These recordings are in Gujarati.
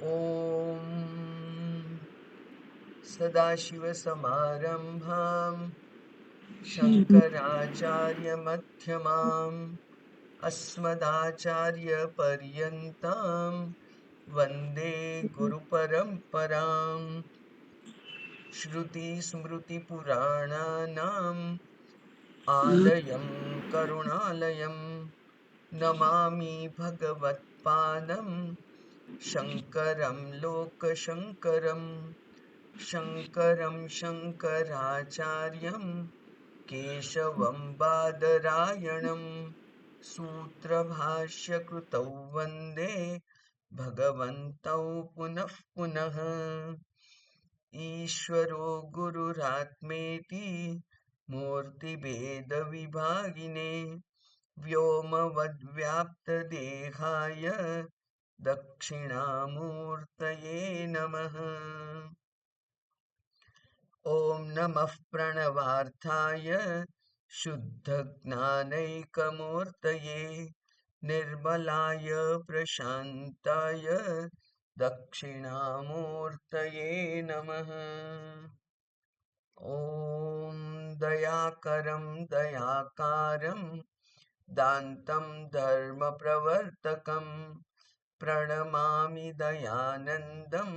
ॐ सदाशिवसमारम्भां शङ्कराचार्यमध्यमाम् अस्मदाचार्यपर्यन्तां वन्दे गुरुपरम्पराम्। श्रुतिस्मृतिपुराणानाम् आलयं करुणालयं नमामि भगवत्पादं शङ्करं लोकशङ्करम्। शङ्करं शङ्कराचार्यं केशवं बादरायणं सूत्रभाष्यकृतौ वन्दे भगवन्तौ पुनः पुनः। ईश्वरो गुरुरात्मेति मूर्तिभेदविभागिने व्योमवद्व्याप्तदेहाय दक्षिणामूर्तये नमः। ॐ नमः प्रणवार्थाय शुद्धज्ञानैकमूर्तये निर्मलाय प्रशान्ताय दक्षिणामूर्तये नमः। ॐ दयाकरं दयाकारं दान्तं धर्मप्रवर्तकं प्रणमामि दयानन्दं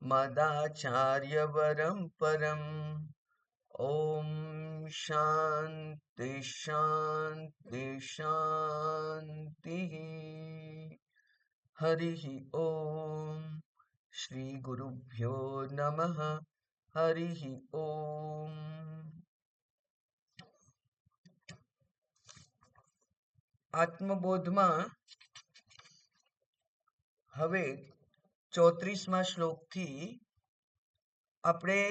मदाचार्यवरं परम्। ॐ शान्ति शान्ति शान्तिः। हरिः ॐ श्रीगुरुभ्यो नमः। हरिः ॐ। આત્મબોધમાં હવે 34મા શ્લોકથી આપણે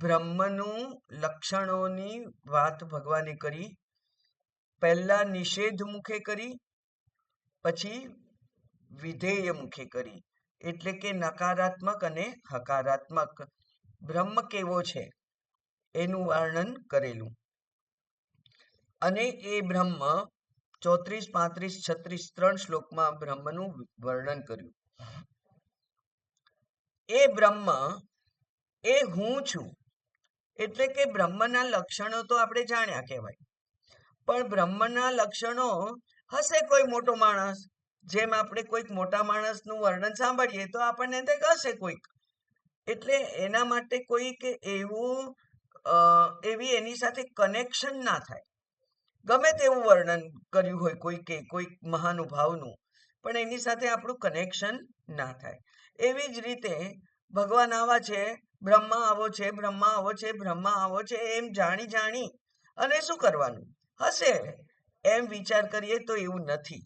બ્રહ્મનું લક્ષણોની વાત ભગવાને કરી. પહેલા નિષેધ મુખે કરી, પછી વિધેય મુખે કરી, એટલે કે નકારાત્મક અને હકારાત્મક બ્રહ્મ કેવો છે એનું વર્ણન કરેલું. અને એ બ્રહ્મ 34, 35, 36 3 શ્લોકમાં બ્રહ્મનું વર્ણન કર્યું. એ બ્રહ્મ એ હું છું, એટલે કે બ્રહ્મના લક્ષણો તો આપણે જાણ્યા કહેવાય. પણ બ્રહ્મના લક્ષણો હશે કોઈ મોટો માણસ, જેમ આપણે કોઈક મોટા માણસનું વર્ણન સાંભળીએ તો આપણને હશે કોઈક, એટલે એના માટે કોઈક એવું એવી એની સાથે કનેક્શન ના થાય. ગમે તેવું વર્ણન કર્યું હોય કોઈક મહાનુભાવનું, પણ એની સાથે આપણું કનેક્શન ના થાય. એવી જ રીતે ભગવાન આવા છે, બ્રહ્મા આવો છે, બ્રહ્મા આવો છે, બ્રહ્મા આવો છે, એમ જાણી અને શું કરવાનું, હશે એમ વિચાર કરીએ તો એવું નથી.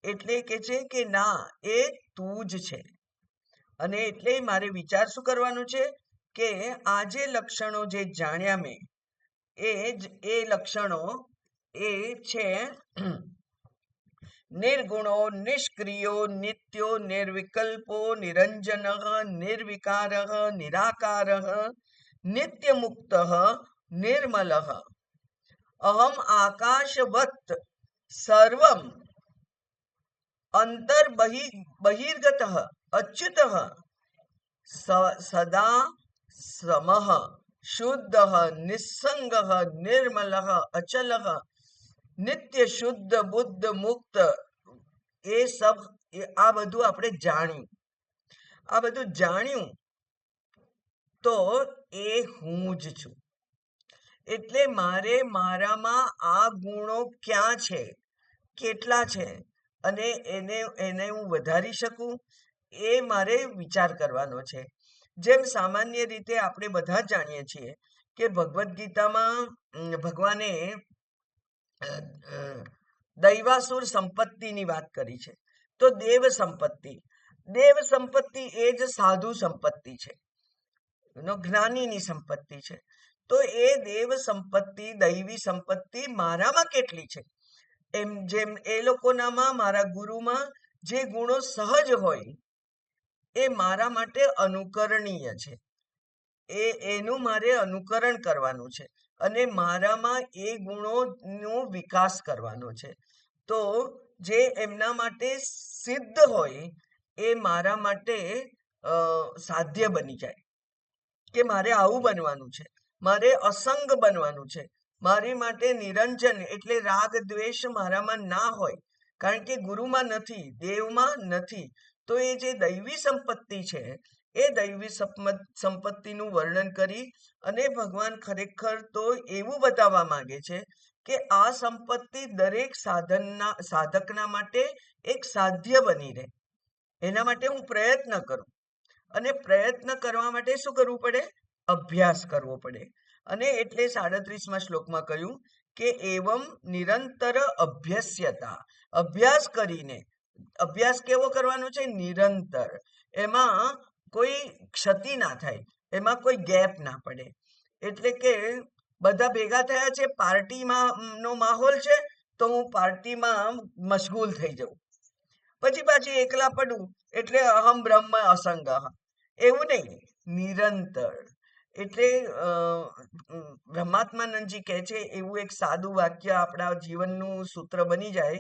એટલે કે છે કે ના, એ તું જ છે. અને એટલે મારે વિચાર શું કરવાનું છે કે આ જે લક્ષણો જે જાણ્યા મેં, એ લક્ષણો એ છે નિર્ગુણો, નિષ્ક્રિયો, નિત્યો, નિર્વિકલ્પો, નિરંજન, નિર્વિકાર, નિરાકાર, નિત્યમુક્ત, નિર્મલ, અહમ આકાશવત સર્વમ અંતર બહિર્ગત અચ્યુત સદા સમઃ શુદ્ધ નિસ્સંગ નિર્મલ અચલ નિત્ય શુદ્ધ બુદ્ધ મુક્ત. એ સબ આ બધું આપણે જાણ્યું. આ બધું જાણ્યું તો એ હું જ છું. એટલે મારે મારામાં આ ગુણો ક્યાં છે, કેટલા છે, અને એને હું વધારી શકું, એ મારે વિચાર કરવાનો છે. જેમ સામાન્ય રીતે આપણે બધા જાણીએ છીએ કે ભગવદ્ ગીતામાં ભગવાને દૈવાસુર સંપત્તિની વાત કરી છે. તો દેવ સંપત્તિ એ જ સાધુ સંપત્તિ છે, જ્ઞાનીની સંપત્તિ છે. તો એ દેવ સંપત્તિ, દૈવી સંપત્તિ મારામાં કેટલી છે, એમ જેમ એ લોકોનામાં, મારા ગુરુમાં જે ગુણો સહજ હોય એ મારા માટે અનુકરણીય છે. એનું મારે અનુકરણ કરવાનું છે અને મારામાં એ ગુણોનો વિકાસ કરવાનો છે. તો જે એમના માટે સિદ્ધ હોય એ મારા માટે સાધ્ય બની જાય કે મારે આવું બનવાનું છે, મારે અસંગ બનવાનું છે, મારી માટે નિરંજન એટલે રાગ દ્વેષ મારામાં ના હોય, કારણ કે ગુરુમાં નથી, દેવમાં નથી. તો એ જે દૈવી સંપત્તિ છે એ દૈવી સંપત્તિનું વર્ણન કરી અને ભગવાન ખરેખર તો એવું બતાવવા માંગે છે કે આ સંપત્તિ દરેક સાધકના માટે એક સાધ્ય બની રહે. એના માટે હું પ્રયત્ન કરું, અને પ્રયત્ન કરવા માટે શું કરવું પડે? અભ્યાસ કરવો પડે. અને એટલે 37મા શ્લોકમાં કહ્યું કે એવમ નિરંતર અભ્યસ્યતા, અભ્યાસ કરીને. અભ્યાસ કેવો કરવાનો છે? નિરંતર. એમાં કોઈ ક્ષતિ ના થાય, એમાં કોઈ ગેપ ના પડે. એટલે કે બધા ભેગા થયા છે, પાર્ટીમાં નો માહોલ છે, તો હું પાર્ટીમાં મશગુલ થઈ જાઉં. પછી એકલા પડું એટલે અહમ બ્રહ્મ અસંગ, એવું નહીં, નિરંતર. એટલે બ્રહ્માત્માનંદજી કહે છે એવું એક સાદું વાક્ય આપણા જીવનનું સૂત્ર બની જાય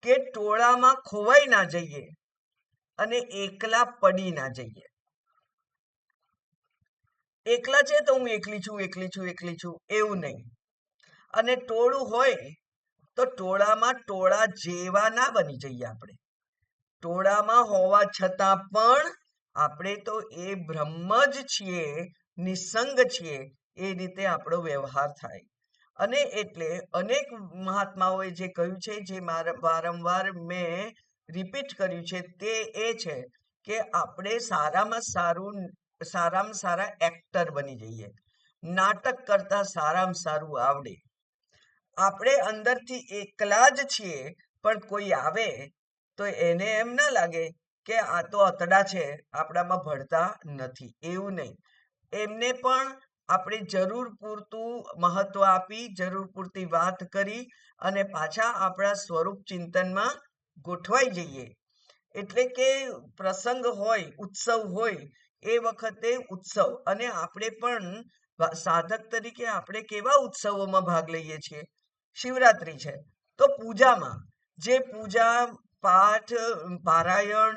કે ટોળામાં ખોવાઈ ના જઈએ અને એકલા પડી ના જઈએ. એકલા છે તો હું એકલી છું, એકલી છું, એકલી છું, એવું નહીં. અને ટોળું હોય તો ટોળામાં ટોળા જેવા ના બની જઈએ આપણે. ટોળામાં હોવા છતાં પણ આપણે તો એ બ્રહ્મ જ છીએ, નિસંગ છીએ, એ રીતે આપણો વ્યવહાર થાય. અને એટલે અનેક મહાત્માઓએ જે કહ્યું છે, જે વારંવાર મેં રિપીટ કર્યું છે, તે એ છે કે આપણે સારામાં સારા એક્ટર બની જઈએ. નાટક કરતા સારામાં સારું આવડે. આપણે અંદરથી એકલા જ છીએ, પણ કોઈ આવે તો એને એમ ના લાગે કે આ તો અતડા છે, આપણામાં ભળતા નથી, એવું નહીં. એમને પણ આપણે જરૂર પૂરતું મહત્વ આપી, જરૂર પૂરતી વાત કરી અને પાછા આપણા સ્વરૂપ ચિંતનમાં ગોઠવાઈ જઈએ. એટલે કે પ્રસંગ હોય, ઉત્સવ હોય, એ વખતે ઉત્સવ. અને આપણે પણ સાધક તરીકે આપણે કેવા ઉત્સવોમાં ભાગ લઈએ છીએ? શિવરાત્રી છે તો પૂજામાં, જે પૂજા પાઠ, પારાયણ,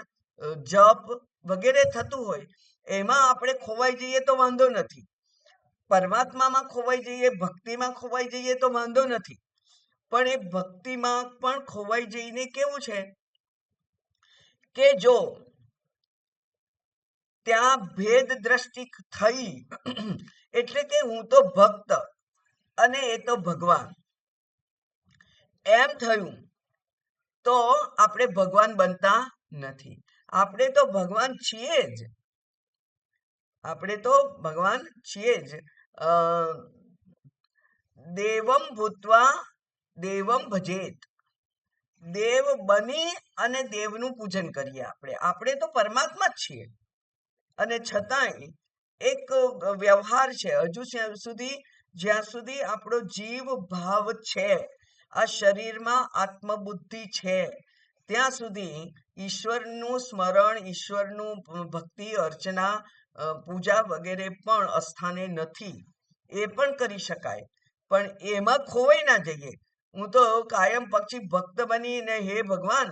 જપ વગેરે થતું હોય, એમાં આપણે ખોવાઈ જઈએ તો વાંધો નથી. પરમાત્મામાં ખોવાઈ જઈએ, ભક્તિમાં ખોવાઈ જઈએ તો વાંધો નથી. પણ એ ભક્તિમાં પણ ખોવાઈ જઈને કેવું છે કે જો ત્યાં ભેદ દ્રષ્ટિ થઈ, એટલે કે હું તો ભક્ત અને એ તો ભગવાન, એમ થયું તો આપણે ભગવાન બનતા નથી. આપણે તો ભગવાન છીએ જ, આપણે તો ભગવાન છીએ જ. દેવમ ભૂત્વા દેવમ ભજેત. દેવ બની અને દેવનું પૂજન કરીએ. આપણે તો પરમાત્મા જ છીએ. અને છતાંય એક વ્યવહાર છે, હજુ સુધી જ્યાં સુધી આપણો જીવ ભાવ છે, આ શરીરમાં આત્મબુદ્ધિ છે, ત્યાં સુધી ઈશ્વરનું સ્મરણ, ઈશ્વરનું ભક્તિ, અર્ચના, પૂજા વગેરે પણ અસ્થાને નથી. એ પણ કરી શકાય, પણ એમાં ખોવાઈ ના જઈએ. હું તો કાયમ પછી ભક્ત બનીને હે ભગવાન,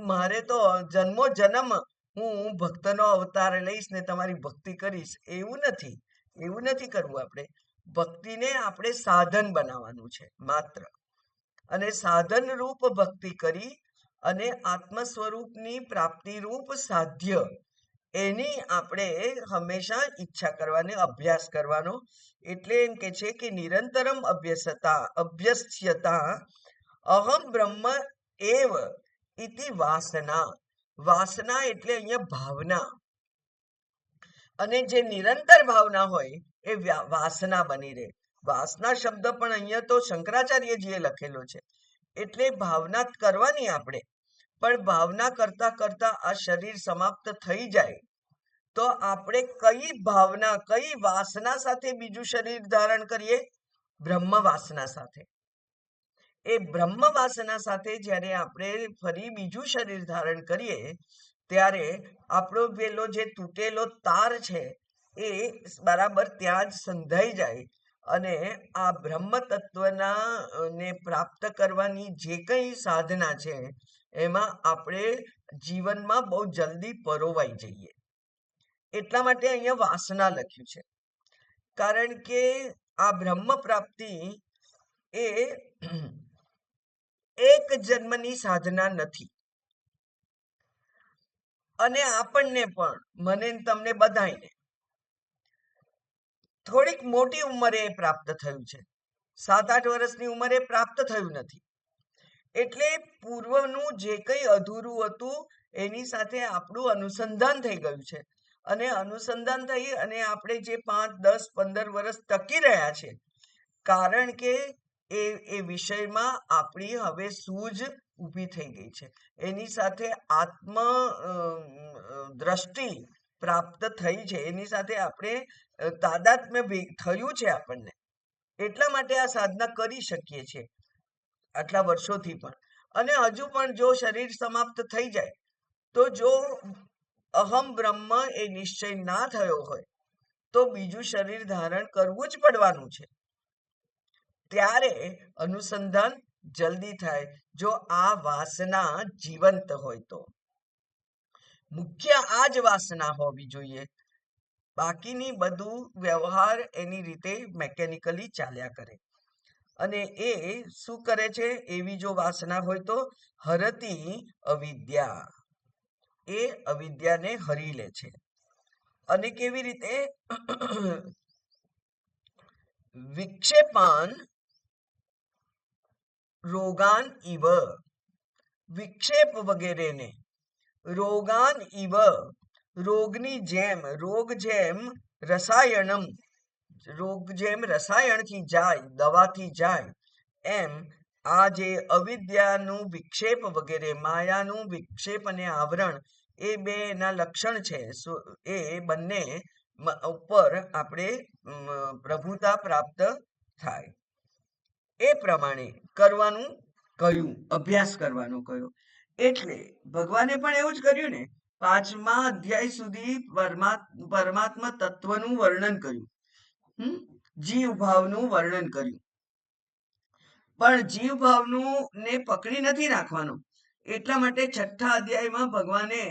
મારે તો જન્મો જન્મ હું ભક્તનો અવતાર લઈશ ને તમારી ભક્તિ કરીશ, એવું નથી કરવું. આપણે ભક્તિને આપણે સાધન બનાવવાનું છે માત્ર. અને સાધન રૂપ ભક્તિ કરી અને આત્મ સ્વરૂપની પ્રાપ્તિ રૂપ સાધ્ય, એની આપણે હંમેશા ઈચ્છા કરવાની, અભ્યાસ કરવાનો. એટલે એમ કે છે કે નિરંતરમ અભ્યસ્યતા અહમ બ્રહ્મ એવ ઇતિ વાસના. વાસના એટલે અહીંયા ભાવના. અને જે નિરંતર ભાવના હોય એ વાસના બની રહે. વાસના શબ્દ પણ અહીંયા તો શંકરાચાર્યજીએ લખેલો છે. એટલે ભાવના કરવાની આપણે, પણ ભાવના કરતા કરતા આ શરીર સમાપ્ત થઈ જાય તો આપણે કઈ ભાવના, કઈ વાસના સાથે બીજું શરીર ધારણ કરીએ? બ્રહ્મ વાસના સાથે. એ બ્રહ્મ વાસના સાથે જ્યારે આપણે ફરી બીજું શરીર ધારણ કરીએ, ત્યારે આપણો પેલો જે તૂટેલો તાર છે એ બરાબર ત્યાં જ સંધાઈ જાય અને આ બ્રહ્મ તત્વના ને પ્રાપ્ત કરવાની જે કંઈ સાધના છે એમાં આપણે જીવનમાં બહુ જલ્દી પરોવાઈ જઈએ. એટલા માટે અહીંયા વાસના લખ્યું છે, કારણ કે આ બ્રહ્મ પ્રાપ્તિ એ એક જન્મની સાધના નથી. અને આપણને પણ, મને ને તમને બધાયને થોડીક મોટી ઉંમરે એ પ્રાપ્ત થયું છે. 7-8 વર્ષની ઉંમરે પ્રાપ્ત થયું નથી. એટલે પૂર્વનું જે કંઈ અધૂરું હતું એની સાથે આપણું અનુસંધાન થઈ ગયું છે. અને અનુસંધાન થઈ અને આપણે જે 5, 10, 15 વર્ષ ટકી રહ્યા છે, કારણ કે એ વિષયમાં આપણી હવે સૂઝ ઊભી થઈ ગઈ છે. એની સાથે આત્મ દ્રષ્ટિ પ્રાપ્ત થઈ છે. એની સાથે આપણે તાદાત્મ્ય થયું છે આપણને. એટલા માટે આ સાધના કરી શકીએ છીએ આટલા વર્ષોથી પણ. અને હજુ પણ જો શરીર સમાપ્ત થઈ જાય તો જો અહમ બ્રહ્મ એ નિશ્ચય ના થયો હોય તો બીજું શરીર ધારણ કરવું જ પડવાનું છે. ત્યારે અનુસંધાન જલ્દી થાય, જો આ વાસના જીવંત હોય તો. મુખ્ય આ જ વાસના હોવી જોઈએ. બાકીની બધું વ્યવહાર એની રીતે મેકેનિકલી ચાલ્યા કરે. અને એ શું કરે છે? એવી જો વાસના હોય તો હરતી અવિદ્યા, એ અવિદ્યાને હરી લે છે. અને કેવી રીતે? વિક્ષેપાન રોગાન ઇવ, વિક્ષેપ વગેરેને રોગાન ઇવ, રોગની જેમ, રોગ જેમ રસાયણમ, રોગ જેમ રસાયણથી જાય, દવાથી જાય, એમ આ જે અવિદ્યાનું વિક્ષેપ વગેરે, માયાનું વિક્ષેપ અને આવરણ, એ બે એના લક્ષણ છે. એ બંને ઉપર આપણે પ્રભુતા પ્રાપ્ત થાય. એ પ્રમાણે કરવાનું કહ્યું, અભ્યાસ કરવાનો કહ્યું. એટલે ભગવાને પણ એવું જ કર્યું ને. 5મા અધ્યાય સુધી પરમાત્મા તત્વનું વર્ણન કર્યું, જીવ ભાવનું વર્ણન કર્યું. પણ જીવ ભાવનું ને પકડી નથી રાખવાનું. એટલા માટે 6થા અધ્યાયમાં ભગવાને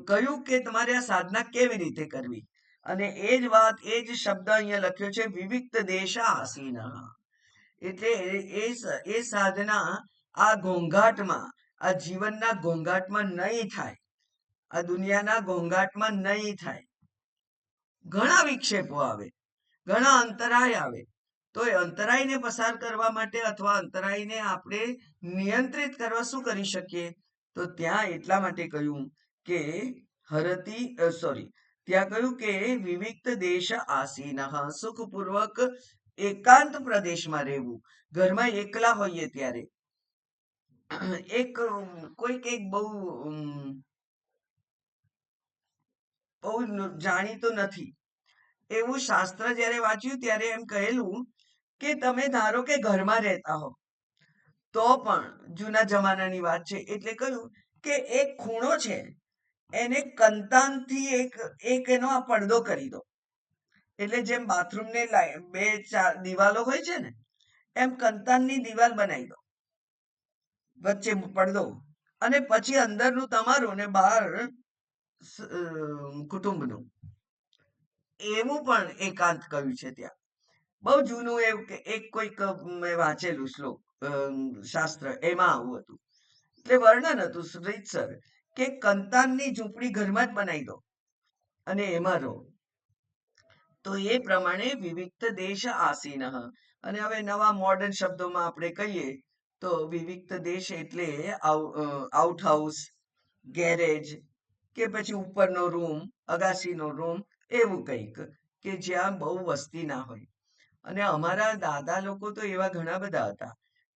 કહ્યું કે તમારે આ સાધના કેવી રીતે કરવી. અને એ જ વાત, એ જ શબ્દ અહીંયા લખ્યો છે, વિવિક્ત દેશ આસીન. એટલે એ સાધના આ ઘોંઘાટમાં, આ જીવનના ઘોંઘાટમાં નહીં થાય, આ દુનિયાના ઘોંઘાટમાં નહીં થાય. ઘણા વિક્ષેપો આવે, ઘણા અંતરાય આવે, તો એ અંતરાયને પસાર કરવા માટે અથવા અંતરાયને આપણે નિયંત્રિત કરવા શું કરી શકીએ? તો ત્યાં એટલા માટે કહ્યું કે ત્યાં કહ્યું કે વિવિક્ત દેશ આસીન, સુખપૂર્વક એકાંત પ્રદેશમાં રહેવું. ઘરમાં એકલા હોઈએ ત્યારે કોઈક બહુ જાણીતું નથી એવું શાસ્ત્ર જ્યારે વાંચ્યું ત્યારે એમ કહેલું કે તમે ધારો કે ઘરમાં રહેતા હો તો પણ, જૂના જમાનાની વાત છે, એટલે કહ્યું કે એક ખૂણો છે એને કંતાનથી એક એનો આ પડદો કરી દો. એટલે જેમ બાથરૂમને 2-4 દિવાલો હોય છે ને, એમ કંતાનની દિવાલ બનાવી દો, વચ્ચે પડદો, અને પછી અંદરનું તમારું ને બહાર કુટુંબનું. એવું પણ એકાંત કહ્યું છે ત્યાં. બહુ જૂનું એવું કે કોઈક મેં વાંચેલું શ્લોક, શાસ્ત્ર, એમાં આવું હતું. એટલે વર્ણન હતું રીતસર કે કંતાનની ઝૂંપડી ઘરમાં જ બનાવી દો અને એમાં રહો. તો એ પ્રમાણે વિવિક્ત દેશ આસીન. અને હવે નવા મોડર્ન શબ્દોમાં આપણે કહીએ તો વિવિક્ત દેશ એટલે આઉટ હાઉસ, ગેરેજ, કે પછી ઉપરનો રૂમ, અગાસીનો રૂમ, એવું કંઈક કે જ્યાં બહુ વસ્તી ના હોય. અને અમારા દાદા લોકો તો એવા ઘણા બધા હતા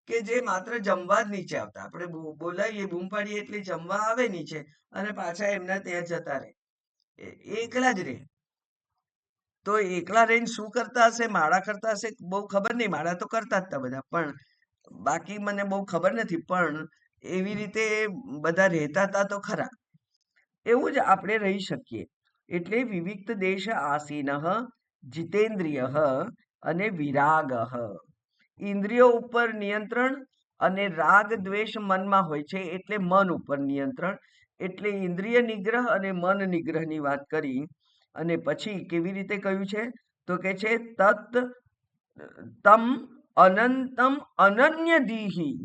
કે જે માત્ર જમવા જ નીચે આવતા. આપણે બોલાવીએ, બૂમ પાડીએ એટલે જમવા આવે નીચે અને પાછા એમના ત્યાં જતા રહે, એકલા જ રહે. તો એકલા રહીને શું કરતા હશે? માળા કરતા હશે? બહુ ખબર નહીં. માળા તો કરતા જ હતા બધા, પણ બાકી મને બહુ ખબર નથી. પણ એવી રીતે બધા રહેતા હતા તો ખરા. એવું જ આપણે રહી શકીએ. એટલે વિવિક્ત દેશ આસીન, જીતેન્દ્રિય, અને વિરાગ. ઇન્દ્રિયો ઉપર નિયંત્રણ અને રાગ દ્વેષ મનમાં હોય છે, એટલે મન ઉપર નિયંત્રણ. એટલે ઇન્દ્રિય નિગ્રહ અને મન નિગ્રહની વાત કરી. અને પછી કેવી રીતે કહ્યું છે? તો કે છે તત તમ અનંતમ અનન્ય દીહી.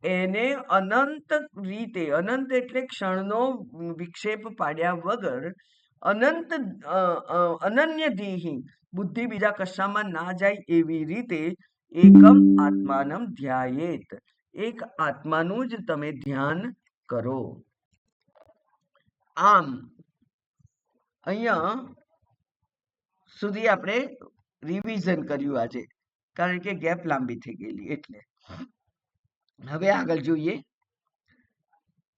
એને અનંત રીતે, અનંત એટલે ક્ષણનો વિક્ષેપ પાડ્યા વગર, અનંત અનન્ય દીહી, બુદ્ધિ બીજા કશામાં ના જાય એવી રીતે એકમ આત્માનમ ધ્યાયેત, એક આત્માનું જ તમે ધ્યાન કરો. આમ અહીંયા સુધી આપણે રિવિઝન કર્યું આજે, કારણ કે ગેપ લાંબી થઈ ગયેલી એટલે. હવે આગળ જોઈએ.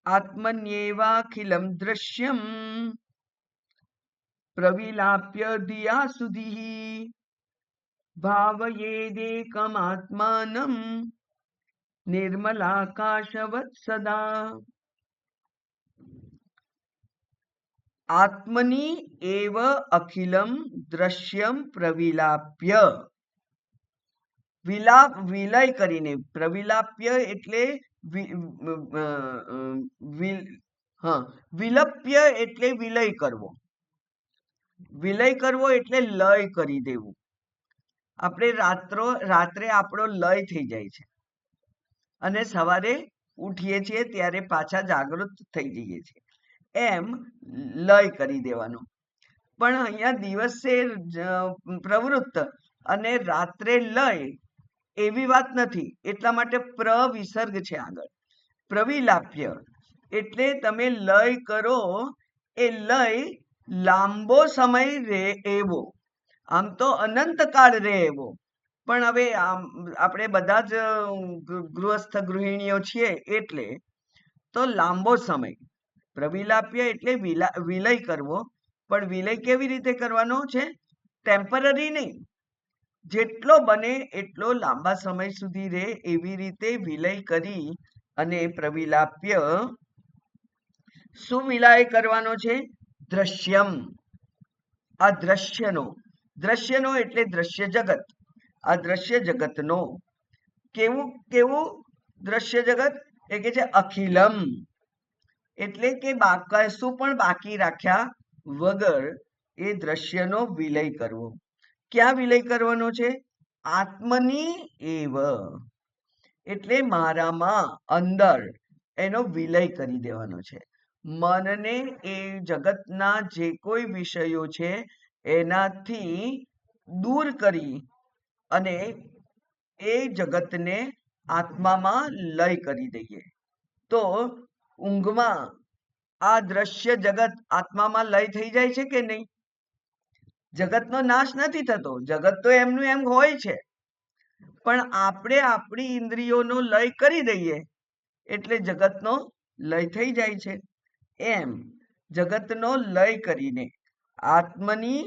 આત્મન્યેવાખિલમ દ્રશ્યમ પ્રવિલાપ્ય દિયા સુધી ભાવયેદેકમાત્માનમ નિર્મલાકાશવત સદા. આત્મની એવ અખિલમ દ્રશ્યમ પ્રવિલાપ્ય. વિલાપ વિલય કરીને, પ્રવિલાપ્ય એટલે વિલપ્ય એટલે વિલય કરવો. વિલય કરવો એટલે લય કરી દેવું. આપણે રાત્રે આપણો લય થઈ જાય છે અને સવારે ઉઠીએ છીએ ત્યારે પાછા જાગૃત થઈ જઈએ છીએ, એમ લય કરી દેવાનો. પણ અહીંયા દિવસે પ્રવૃત્ત અને રાત્રે લય એવી વાત નથી, એટલા માટે પ્રવિસર્ગ છે આગળ. પ્રવિલાપ્ય એટલે તમે લય કરો, એ લય લાંબો સમય રહે એવો. આમ તો અનંતકાળ રહે એવો, પણ હવે આપણે બધા જ ગૃહસ્થ ગૃહિણીઓ છીએ એટલે તો લાંબો સમય. પ્રવિલાપ્ય એટલે વિલય કરવો, પણ વિલય કેવી રીતે કરવાનો છે? ટેમ્પરરી નહીં, જેટલો બને એટલો લાંબા સમય સુધી રહે એવી રીતે વિલય કરી અને પ્રવિલાપ્ય. શું વિલય કરવાનો છે? દ્રશ્યમ. આ દ્રશ્યનો એટલે દ્રશ્ય જગત. આ દ્રશ્ય જગતનો કેવું કેવું દ્રશ્ય જગત? એ કે છે અખિલમ, એટલે કે કશું પણ બાકી રાખ્યા વગર એ દ્રશ્યનો વિલય કરવો. ક્યાં વિલય કરવાનો છે? આત્મની એવ, એટલે મારામાં, અંદર, એનો વિલય કરી દેવાનો છે. મનને એ જગતના જે કોઈ વિષયો છે એનાથી દૂર કરી અને એ જગતને આત્મામાં લય કરી દઈએ. તો ઊંઘમાં આ દ્રશ્ય જગત આત્મામાં લય થઈ જાય છે કે નહીં? જગતનો નાશ નથી થતો, જગત તો એમનું એમ હોય છે, પણ આપણે આપણી ઇન્દ્રિયોનો લય કરી દઈએ એટલે જગતનો લય થઈ જાય છે. એમ જગતનો લય કરીને આત્મની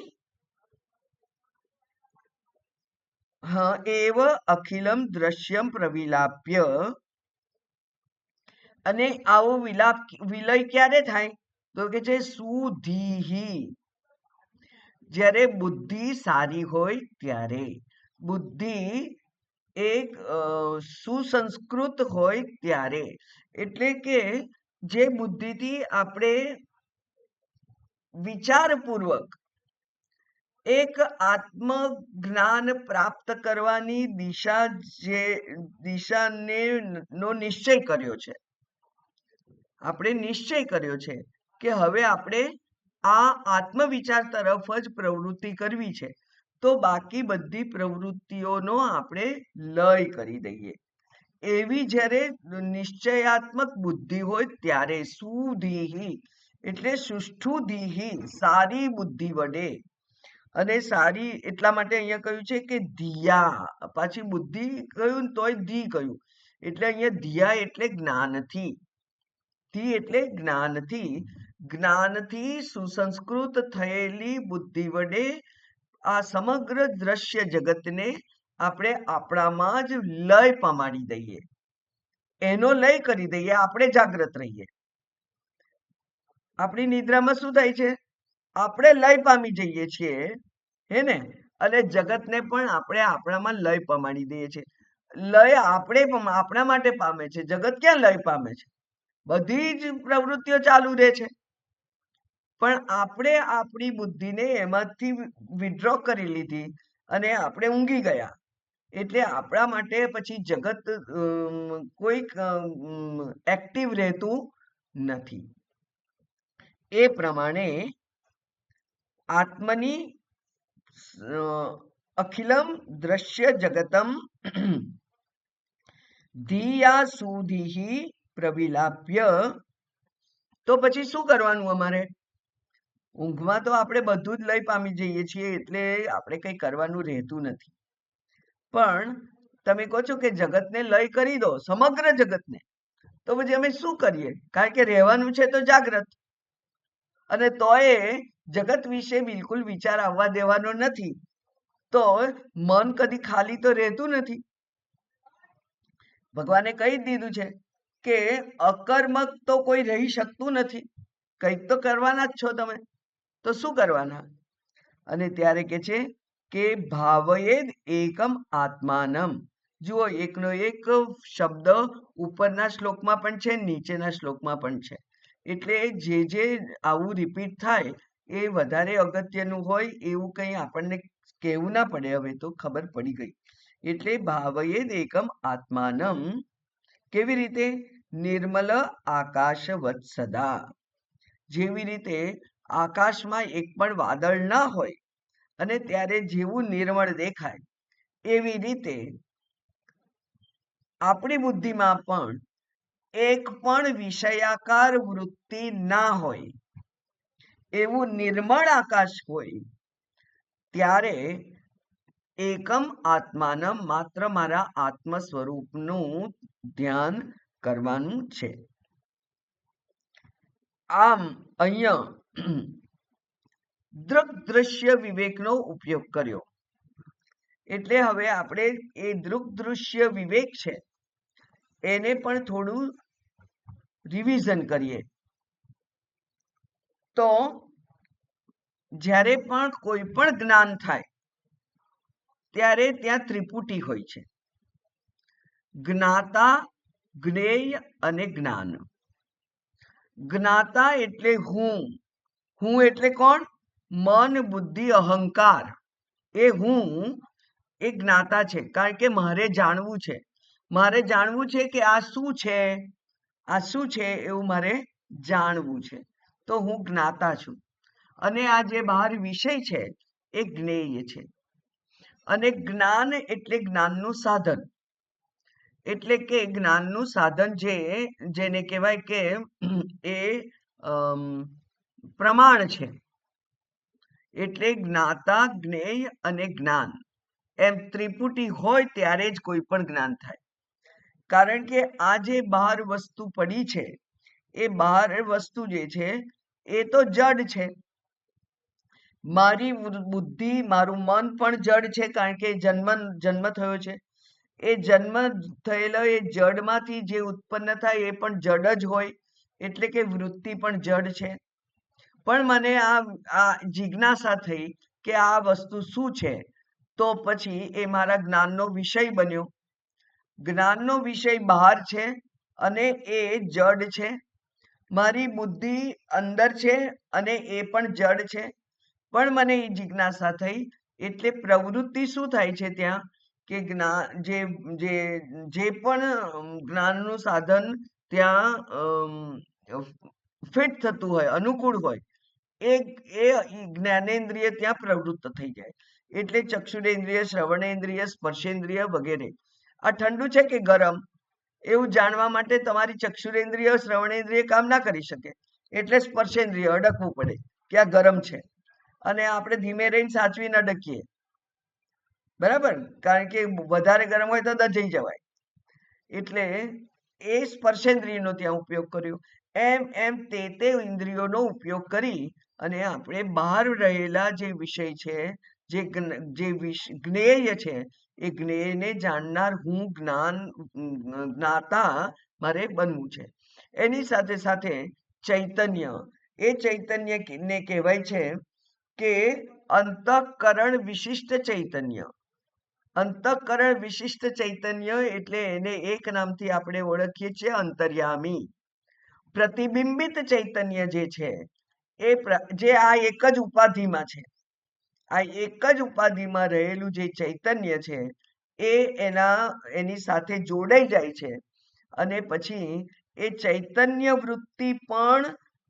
એવ અખિલમ દ્રશ્યમ પ્રવિલાપ્ય. અને આવો વિલય ક્યારે થાય? તો કે છે સુધીહી, જ્યારે બુદ્ધિ સારી હોય ત્યારે. બુદ્ધિ એક સુસંસ્કૃત હોય ત્યારે, એટલે કે જે બુદ્ધિથી આપણે વિચારપૂર્વક એક આત્મ જ્ઞાન પ્રાપ્ત કરવાની દિશાને નો નિશ્ચય કર્યો છે. આપણે નિશ્ચય કર્યો છે કે હવે આપણે આ આત્મવિચાર તરફ જ પ્રવૃત્તિ કરવી છે, તો બાકી બધી પ્રવૃત્તિઓનો આપણે લય કરી દઈએ. એવી જ્યારે નિશ્ચયાત્મક બુદ્ધિ હોય ત્યારે સુધીહી એટલે સુષ્ઠુધીહી, સારી બુદ્ધિ વડે. અને સારી એટલા માટે અહીંયા કહ્યું છે કે ધિયા, પાછી બુદ્ધિ કહ્યું તોય ધી કહ્યું, એટલે અહીંયા ધિયા એટલે જ્ઞાનથી. ધી એટલે જ્ઞાનથી. જ્ઞાનથી સુસંસ્કૃત થયેલી બુદ્ધિ વડે આ સમગ્ર દ્રશ્ય જગતને આપણે આપણામાં જ લય પામાડી દઈએ, એનો લય કરી દઈએ. આપણે જાગ્રત રહીએ. આપણી નિદ્રામાં શું થાય છે? આપણે લય પામી જઈએ છીએ, હે ને? અને જગતને પણ આપણે આપણામાં લય પમાડી દઈએ છીએ. લય આપણે આપણા માટે પામે છે, જગત ક્યાં લય પામે છે? બધી જ પ્રવૃત્તિઓ ચાલુ રહે છે, પણ આપણે આપણી બુદ્ધિને એમાંથી વિડ્રો કરી લીધી અને આપણે ઊંઘી ગયા. એટલે આપણા માટે પછી જગત કોઈક એક્ટિવ રહેતું નથી. એ પ્રમાણે આત્મની અખિલમ દ્રશ્ય જગતમ ધિયા સુધીહી પ્રવિલાપ્ય. તો પછી શું કરવાનું અમારે? ઊંઘમાં તો આપણે બધું જ લઈ પામી જઈએ છીએ, એટલે આપણે કંઈ કરવાનું રહેતું નથી. પણ તમે કહો છો કે જગતને લય કરી દો, સમગ્ર જગતને, તો પછી અમે શું કરીએ? કારણ કે રહેવાનું છે તો જાગ્રત, અને તોય જગત વિશે બિલકુલ વિચાર આવવા દેવાનો નથી, તો મન કદી ખાલી તો રહેતું નથી. ભગવાને કહી દીધું છે કે અકર્મક તો કોઈ રહી શકતું નથી, કંઈક તો કરવાના જ છો તમે, તો શું કરવાના? અને ત્યારે કે છે કે ભાવયેદ એકમ આત્માનમ. જુઓ, એકનો એક શબ્દ ઉપરના શ્લોકમાં પણ છે, નીચેના શ્લોકમાં પણ છે. એટલે જે આવું રિપીટ થાય એ વધારે અગત્યનું હોય એવું કંઈ આપણને કહેવું ના પડે, હવે તો ખબર પડી ગઈ. એટલે ભાવયેદ એકમ આત્માનમ. કેવી રીતે? નિર્મલ આકાશવત સદા. જેવી રીતે આકાશમાં એક પણ વાદળ ના હોય અને ત્યારે જેવું નિર્મળ દેખાય, એવી રીતે આપણી બુદ્ધિમાં પણ એક પણ વિષયાકાર વૃત્તિ ના હોય, એવું નિર્મળ આકાશ હોય, ત્યારે એકમ આત્માનમ, માત્ર મારા આત્મ સ્વરૂપનું ધ્યાન કરવાનું છે. આમ અહીંયા દૃક દૃશ્ય વિવેકનો ઉપયોગ કર્યો. એટલે હવે આપણે એ દૃક દૃશ્ય વિવેક છે એને પણ થોડું રિવિઝન કરીએ. તો જ્યારે પણ કોઈ પણ જ્ઞાન થાય ત્યારે ત્યાં ત્રિપુટી હોય છે: જ્ઞાતા, જ્ઞેય અને જ્ઞાન. જ્ઞાતા એટલે હું. હું એટલે કોણ? મન, બુદ્ધિ, અહંકાર. એ હું એ જ્ઞાતા છે, કારણ કે મારે જાણવું છે. મારે જાણવું છે કે આ શું છે, આ શું છે એવું મારે જાણવું છે, તો હું જ્ઞાતા છું. અને આ જે બહાર વિષય છે એ જ્ઞેય છે. અને જ્ઞાન એટલે જ્ઞાનનું સાધન. એટલે કે જ્ઞાનનું સાધન જેને કહેવાય કે એ પ્રમાણ છે. એટલે જ્ઞાતા, જ્ઞેય અને જ્ઞાન, એમ ત્રિપુટી હોય ત્યારે જ કોઈ પણ જ્ઞાન થાય. કારણ કે આ જે બહાર વસ્તુ પડી છે, એ બહાર વસ્તુ જે છે એ તો જડ છે. મારી બુદ્ધિ, મારું મન પણ જડ છે, કારણ કે જન્મ થયો છે. એ જન્મ થયેલો એ જડમાંથી જે ઉત્પન્ન થાય એ પણ જડ જ હોય, એટલે કે વૃત્તિ પણ જડ છે. પણ મને આ જિજ્ઞાસા થઈ કે આ વસ્તુ શું છે, તો પછી એ મારા જ્ઞાનનો વિષય બન્યો. જ્ઞાનનો વિષય બહાર છે અને એ જડ છે. મારી બુદ્ધિ અંદર છે અને એ પણ જડ છે. પણ મને એ જિજ્ઞાસા થઈ, એટલે પ્રવૃત્તિ શું થાય છે ત્યાં કે જ્ઞાન જે પણ જ્ઞાનનું સાધન ત્યાં ફિટ થતું હોય, અનુકૂળ હોય, એ જ્ઞાનેન્દ્રિય ત્યાં પ્રવૃત્ત થઈ જાય. એટલે ચક્ષુરેન્દ્રિય, શ્રવણેન્દ્રિય, સ્પર્શેન્દ્રિય વગેરે. આ ઠંડુ છે કે ગરમ એવું જાણવા માટે તમારી ચક્ષુરેન્દ્રિય, શ્રવણેન્દ્રિય કામ ના કરી શકે, એટલે સ્પર્શેન્દ્રિય અડકવું પડે કે આ ગરમ છે, અને આપણે ધીમે રહીને સાચવી ન અડકીએ, બરાબર? કારણ કે વધારે ગરમ હોય તો દજાઈ જવાય. એટલે એ સ્પર્શેન્દ્રિયનો ત્યાં ઉપયોગ કર્યો. એમ તે ઇન્દ્રિયોનો ઉપયોગ કરી અને આપણે બહાર રહેલા જે વિષય છે, જે જ્ઞેય છે, એ જ્ઞેયને જાણનાર હું જ્ઞાતા મારે બનવું છે. એની સાથે સાથે ચૈતન્ય, એ ચૈતન્યને કહેવાય છે કે અંતઃકરણ વિશિષ્ટ ચૈતન્ય. અંતઃકરણ વિશિષ્ટ ચૈતન્ય એટલે એને એક નામથી આપણે ઓળખીએ છીએ અંતર્યામી. પ્રતિબિંબિત ચૈતન્ય જે છે એ જે આ એક જ ઉપાધિમાં છે, આ એક જ ઉપાધિમાં રહેલું જે ચૈતન્ય છે એ એની સાથે જોડાઈ જાય છે અને પછી એ ચૈતન્ય વૃત્તિ પણ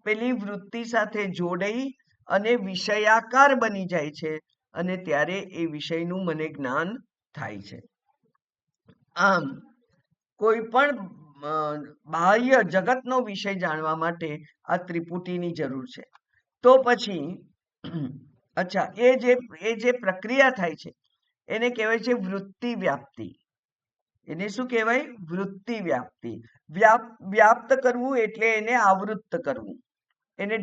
પેલી વૃત્તિ સાથે જોડાઈ અને વિષયાકાર બની જાય છે અને ત્યારે એ વિષયનું મને જ્ઞાન થાય છે. આમ કોઈ પણ બાહ્ય જગતનો વિષય જાણવા માટે આ ત્રિપુટીની જરૂર છે. તો પછી અચ્છા, એ જે પ્રક્રિયા થાય છે એને કહેવાય છે વૃત્તિ વ્યાપ્તિ. એને શું કહેવાય? વૃત્તિ વ્યાપ્તિ. વ્યાપ્ત કરવું એટલે એને આવૃત્ત કરવું, એને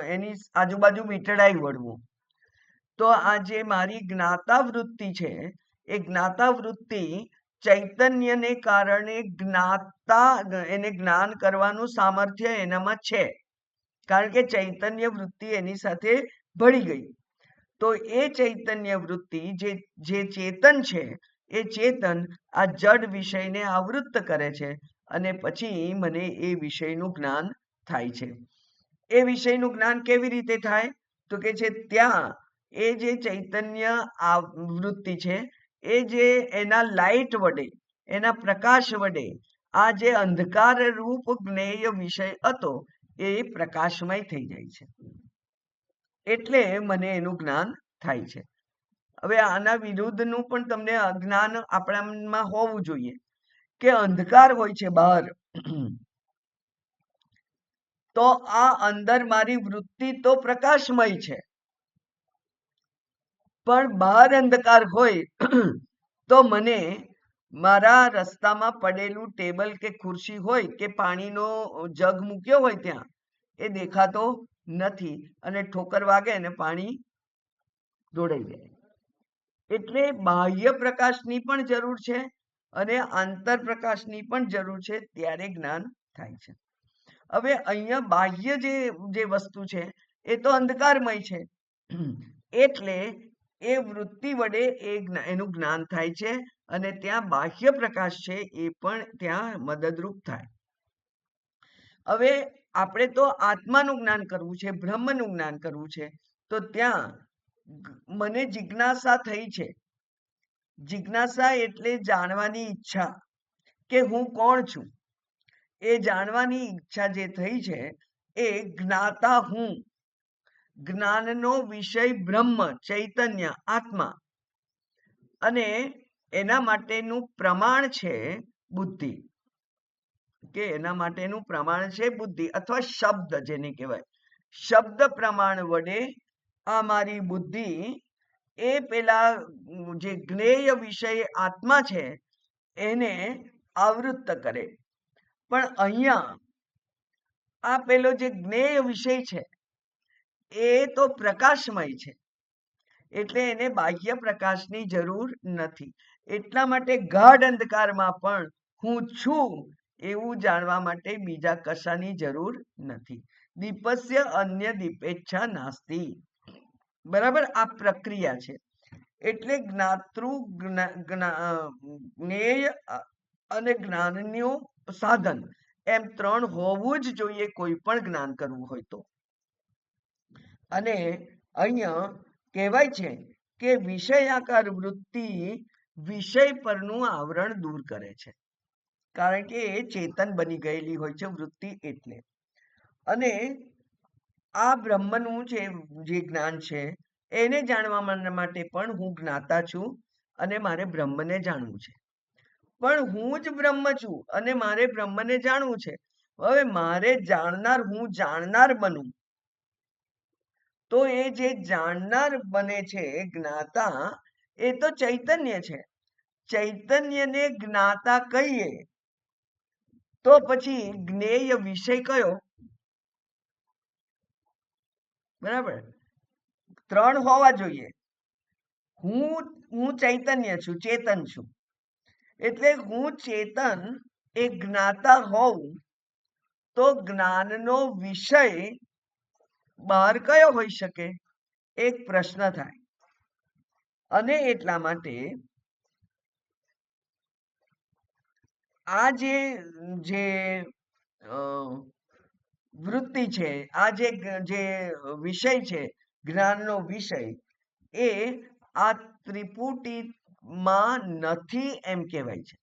એની આજુબાજુ વીંટળાઈ વળવું. તો આ જે મારી જ્ઞાતા વૃત્તિ છે એ જ્ઞાતા વૃત્તિ ચૈતન્યને કારણે એને જ્ઞાન કરવાનું સામર્થ્ય એનામાં છે, કારણ કે ચૈતન્ય વૃત્તિ એની સાથે ભળી ગઈ. તો એ ચૈતન્ય વૃત્તિ જે ચેતન છે એ ચેતન આ જડ વિષયને આવૃત્ત કરે છે અને પછી મને એ વિષયનું જ્ઞાન થાય છે. એ વિષયનું જ્ઞાન કેવી રીતે થાય? તો કે છે ત્યાં એ જે ચૈતન્ય વૃત્તિ છે એ જે એના લાઈટ વડે, એના પ્રકાશ વડે આ જે અંધકાર રૂપ જ્ઞેય વિષય હતો એ પ્રકાશમય થઈ જાય છે, એટલે મને એનું જ્ઞાન થાય છે. હવે આના વિરુદ્ધનું પણ તમને અજ્ઞાન આપણામાં હોવું જોઈએ કે અંધકાર હોય છે બહાર, તો આ અંદર મારી વૃત્તિ તો પ્રકાશમય છે, પણ બહાર અંધકાર હોય તો મને મારા રસ્તામાં પડેલું ટેબલ કે ખુરશી હોય કે પાણીનો જગ મૂક્યો હોય ત્યાં એ દેખાતો નથી અને ઠોકર વાગે અને પાણી દોડાઈ જાય. એટલે બાહ્ય પ્રકાશની પણ જરૂર છે અને આંતર પ્રકાશની પણ જરૂર છે, ત્યારે જ્ઞાન થાય છે. હવે અહીંયા બાહ્ય જે વસ્તુ છે એ તો અંધકારમય છે, એટલે એ વૃત્તિ વડે એનું જ્ઞાન થાય છે અને ત્યાં બાહ્ય પ્રકાશ છે એ પણ ત્યાં મદદરૂપ થાય. હવે આપણે તો આત્માનું જ્ઞાન કરવું છે, બ્રહ્મનું જ્ઞાન કરવું છે, તો ત્યાં મને જિજ્ઞાસા થઈ છે. જિજ્ઞાસા એટલે જાણવાની ઈચ્છા કે હું કોણ છું. એ જાણવાની ઈચ્છા જે થઈ છે એ જ્ઞાતા હું, જ્ઞાનનો વિષય બ્રહ્મ, ચૈતન્ય, આત્મા, અને એના માટેનું પ્રમાણ છે બુદ્ધિ, કે એના માટેનું પ્રમાણ છે બુદ્ધિ અથવા શબ્દ જેને કહેવાય. શબ્દ પ્રમાણ વડે આ મારી બુદ્ધિ એ પેલા જે જ્ઞેય વિષય આત્મા છે એને આવૃત્ત કરે. પણ અહીંયા આ પેલો જે જ્ઞેય વિષય છે એ તો પ્રકાશમય છે, એટલે એને બાહ્ય પ્રકાશની જરૂર નથી. એટલા માટે ગાઢ અંધકારમાં પણ હું છું એવું જાણવા માટે બીજા કશાની જરૂર નથી. દીપસ્ય અન્ય દીપેચ્છા નાસ્તિ. બરાબર, આ પ્રક્રિયા છે. એટલે જ્ઞાતૃ, જ્ઞેય અને જ્ઞાનનું સાધન એમ ત્રણ હોવું જ જોઈએ કોઈ પણ જ્ઞાન કરવું હોય તો. અને અહીંયા કહેવાય છે કે વિષયાકાર વૃત્તિ વિષય પરનું આવરણ દૂર કરે છે, કારણ કે એ ચેતન બની ગયેલી હોય છે વૃત્તિ એટલે. અને આ બ્રહ્મનું જે જ્ઞાન છે એને જાણવા માટે પણ હું જ્ઞાતા છું અને મારે બ્રહ્મને જાણવું છે. પણ હું જ બ્રહ્મ છું અને મારે બ્રહ્મને જાણવું છે. હવે મારે જાણનાર, હું જાણનાર બનું, તો એ જે જાણનાર બને છે જ્ઞાતા, એ તો ચૈતન્ય છે. ચૈતન્યને જ્ઞાતા કહીએ તો પછી જ્ઞેય વિષય કયો? બરાબર, ત્રણ હોવા જોઈએ. હું ચૈતન્ય છું, ચેતન છું, એટલે હું ચેતન એ જ્ઞાતા હોઉં તો જ્ઞાનનો વિષય બહાર કયો હોઈ શકે? એક પ્રશ્ન થાય. અને એટલા માટે આ જે વૃત્તિ છે, આ જે વિષય છે, જ્ઞાનનો વિષય, એ આ ત્રિપુટીમાં નથી એમ કહેવાય છે.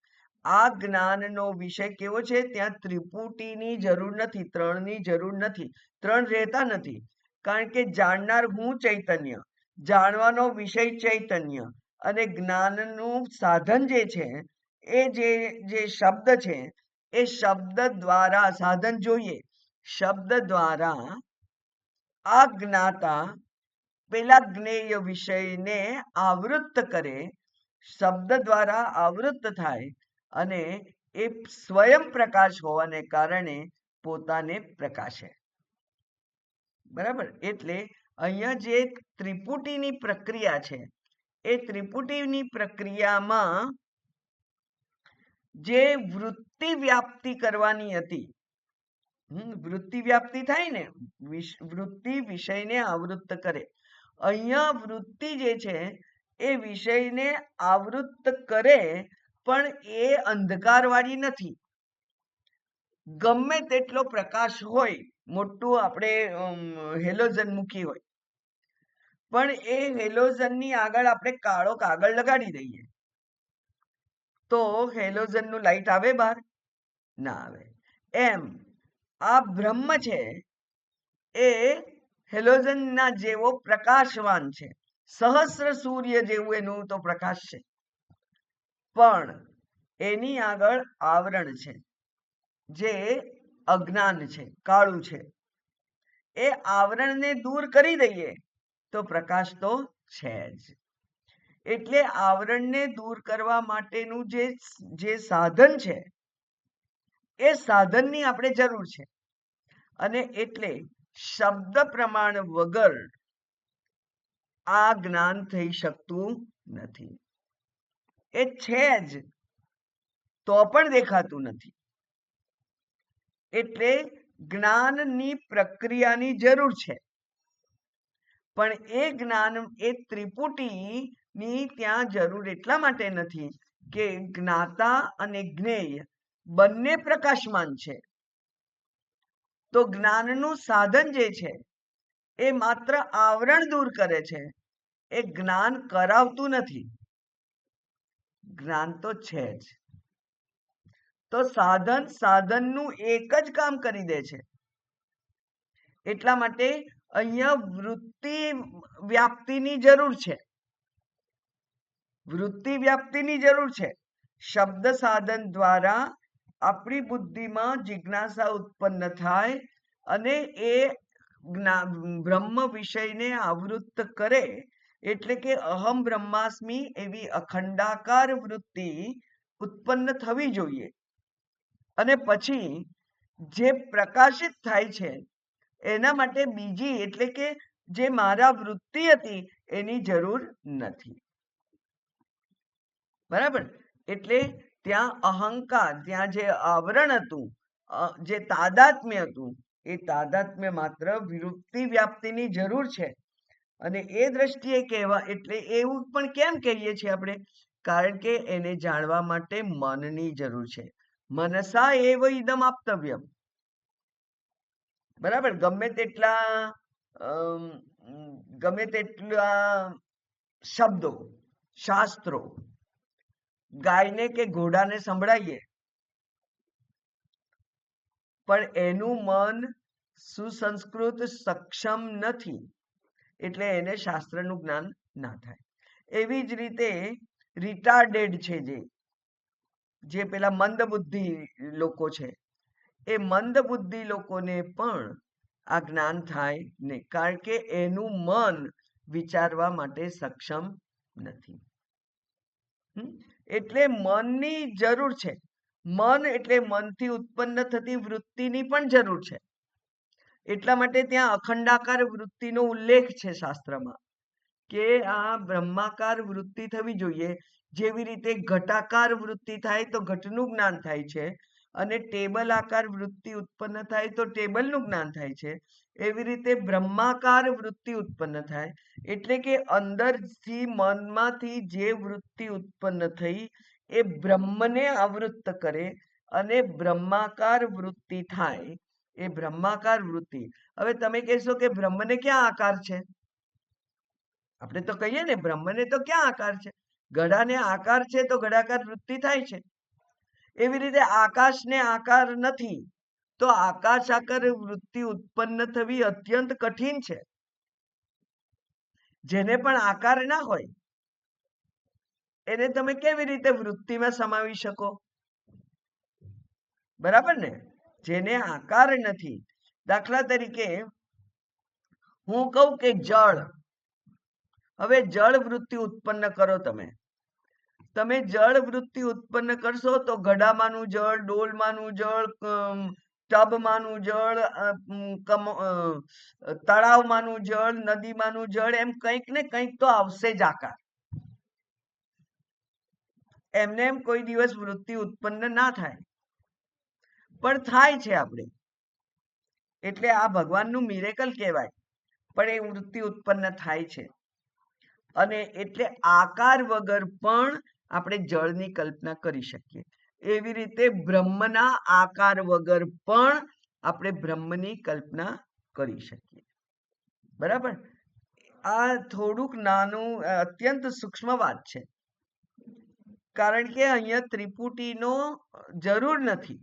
આ જ્ઞાનનો વિષય કેવો છે? ત્યાં ત્રિપુટીની જરૂર નથી, ત્રણની જરૂર નથી. ત્રણ રહેતા નથી, કારણ કે જાણનાર હું ચૈતન્ય, જાણવાનો વિષય ચૈતન્ય, અને જ્ઞાનનું સાધન જે છે એ જે શબ્દ છે, એ શબ્દ દ્વારા સાધન જોઈએ. શબ્દ દ્વારા આ જ્ઞાતા પેલા જ્ઞેય વિષયને આવૃત્ત કરે, શબ્દ દ્વારા આવૃત્ત થાય, અને એ સ્વયં પ્રકાશ હોવાને કારણે પોતાને પ્રકાશે. બરાબર? એટલે અહીંયા જે ત્રિપુટીની પ્રક્રિયા છે, એ ત્રિપુટીની પ્રક્રિયામાં જે વૃત્તિ વ્યાપ્તિ કરવાની હતી, વૃત્તિ વ્યાપ્તિ થાય ને, વૃત્તિ વિષયને આવૃત્ત કરે. અહીંયા વૃત્તિ જે છે એ વિષયને આવૃત્ત કરે, પણ એ અંધકારવાળી નથી. ગમે તેટલો પ્રકાશ હોય, મોટું આપણે હેલોજન મૂકી હોય, પણ એ હેલોજનની આગળ આપણે કાળો કાગળ લગાડી દઈએ તો હેલોજનનું લાઈટ આવે બહાર? ના આવે. એમ આ બ્રહ્મ છે એ હેલોજનના જેવો પ્રકાશવાન છે, સહસ્ર સૂર્ય જેવું એનું તો પ્રકાશ છે, પણ એની આગળ આવરણ છે, જે અજ્ઞાન છે, કાળું છે. એ આવરણને દૂર કરી દઈએ તો પ્રકાશ તો છે જ. એટલે આવરણને દૂર કરવા માટેનું જે સાધન છે, એ સાધનની આપણે જરૂર છે. અને એટલે શબ્દ પ્રમાણ વગર આ જ્ઞાન થઈ શકતું નથી. એ છે જ તો પણ દેખાતું નથી. એટલે જ્ઞાનની પ્રક્રિયાની જરૂર છે, પણ એ જ્ઞાન, એ ત્રિપુટીની ત્યાં જરૂર એટલા માટે નથી કે જ્ઞાતા અને જ્ઞેય બંને પ્રકાશમાન છે. તો જ્ઞાનનું સાધન જે છે એ માત્ર આવરણ દૂર કરે છે, એ જ્ઞાન કરાવતું નથી. જ્ઞાન તો છે જ. તો સાધનનું એક જ કામ કરી દે છે. એટલા માટે અહીંયા વૃત્તિ વ્યાપ્તિની જરૂર છે. વૃત્તિ વ્યાપ્તિની જરૂર છે. શબ્દ સાધન દ્વારા આપણી બુદ્ધિમાં જિજ્ઞાસા ઉત્પન્ન થાય, અને એ બ્રહ્મ વિષયને આવૃત્ત કરે, એટલે કે અહમ બ્રહ્માસ્મિ એવી અખંડાકાર વૃત્તિ ઉત્પન્ન થવી જોઈએ. અને પછી જે પ્રકાશિત થાય છે એના માટે બીજી, એટલે કે જે મારા વૃત્તિ હતી એની જરૂર નથી. બરાબર? એટલે ત્યાં અહંકાર, ત્યાં જે આવરણ હતું, જે તાદાત્મ્ય હતું, એ તાદાત્મ્ય માત્ર વૃત્તિ વ્યાપ્તિની જરૂર છે. અને એ દ્રષ્ટિએ કહેવા, એટલે એવું પણ કેમ કહીએ છીએ આપણે? કારણ કે એને જાણવા માટે મનની જરૂર છે. મનસા એવ ઇદમ આપતવ્યમ. બરાબર? ગમે તેટલા શબ્દો, શાસ્ત્રો ગાયને કે ઘોડાને સંભળાઈએ, પણ એનું મન સુસંસ્કૃત સક્ષમ નથી, એટલે એને શાસ્ત્રનું જ્ઞાન ના થાય. એવી જ રીતે રિટાર્ડેડ છે જે પેલા મંદ બુદ્ધિ લોકો છે, એ મંદ બુદ્ધિ લોકોને પણ આ જ્ઞાન થાય નહીં, કારણ કે એનું મન વિચારવા માટે સક્ષમ નથી. એટલે મનની જરૂર છે. મન એટલે મનથી ઉત્પન્ન થતી વૃત્તિની પણ જરૂર છે. એટલા માટે ત્યાં અખંડાકાર વૃત્તિનો ઉલ્લેખ છે શાસ્ત્રમાં, કે આ બ્રહ્માકાર વૃત્તિ થવી જોઈએ. જેવી રીતે ઘટાકાર વૃત્તિ થાય તો ઘટનું જ્ઞાન થાય છે, અને ટેબલ આકાર વૃત્તિ ઉત્પન્ન થાય તો ટેબલનું જ્ઞાન થાય છે. એવી રીતે બ્રહ્માકાર વૃત્તિ ઉત્પન્ન થાય એટલે કે અંદરથી મનમાંથી જે વૃત્તિ ઉત્પન્ન થઈ એ બ્રહ્મને આવૃત્ત કરે અને બ્રહ્માકાર વૃત્તિ થાય. એ બ્રહ્માકાર વૃત્તિ. હવે તમે કહેશો કે બ્રહ્મને ક્યાં આકાર છે? આપણે તો કહીએ ને બ્રહ્મને તો ક્યાં આકાર છે? ઘડાને આકાર છે તો ઘડાકાર વૃત્તિ થાય છે. એવી રીતે આકાશને આકાર નથી તો આકાશ આકાર વૃત્તિ ઉત્પન્ન થવી અત્યંત કઠિન છે. જેને પણ આકાર ના હોય એને તમે કેવી રીતે વૃત્તિમાં સમાવી શકો? બરાબર ને? જેને આકાર નથી, દાખલા તરીકે હું કહું કે જળ, હવે જળ વૃત્તિ ઉત્પન્ન કરો. તમે જળ વૃત્તિ ઉત્પન્ન કરશો તો ઘડામાંનું જળ, ડોલમાંનું જળ, ટબમાંનું જળ, તળાવમાંનું જળ, નદીમાંનું જળ, એમ કંઈક ને કંઈક તો આવશે જ આકાર. એમને એમ કોઈ દિવસ વૃત્તિ ઉત્પન્ન ના થાય, પણ થાય છે આપણે. એટલે આ ભગવાનનું મિરેકલ કહેવાય, પણ એ વૃત્તિ ઉત્પન્ન થાય છે. અને એટલે આકાર વગર પણ આપણે જળની કલ્પના કરી શકીએ. એવી રીતે બ્રહ્મના આકાર વગર પણ આપણે બ્રહ્મની કલ્પના કરી શકીએ. બરાબર? આ થોડુંક નાનું અત્યંત સૂક્ષ્મ વાત છે, કારણ કે અહીંયા ત્રિપુટીનો જરૂર નથી.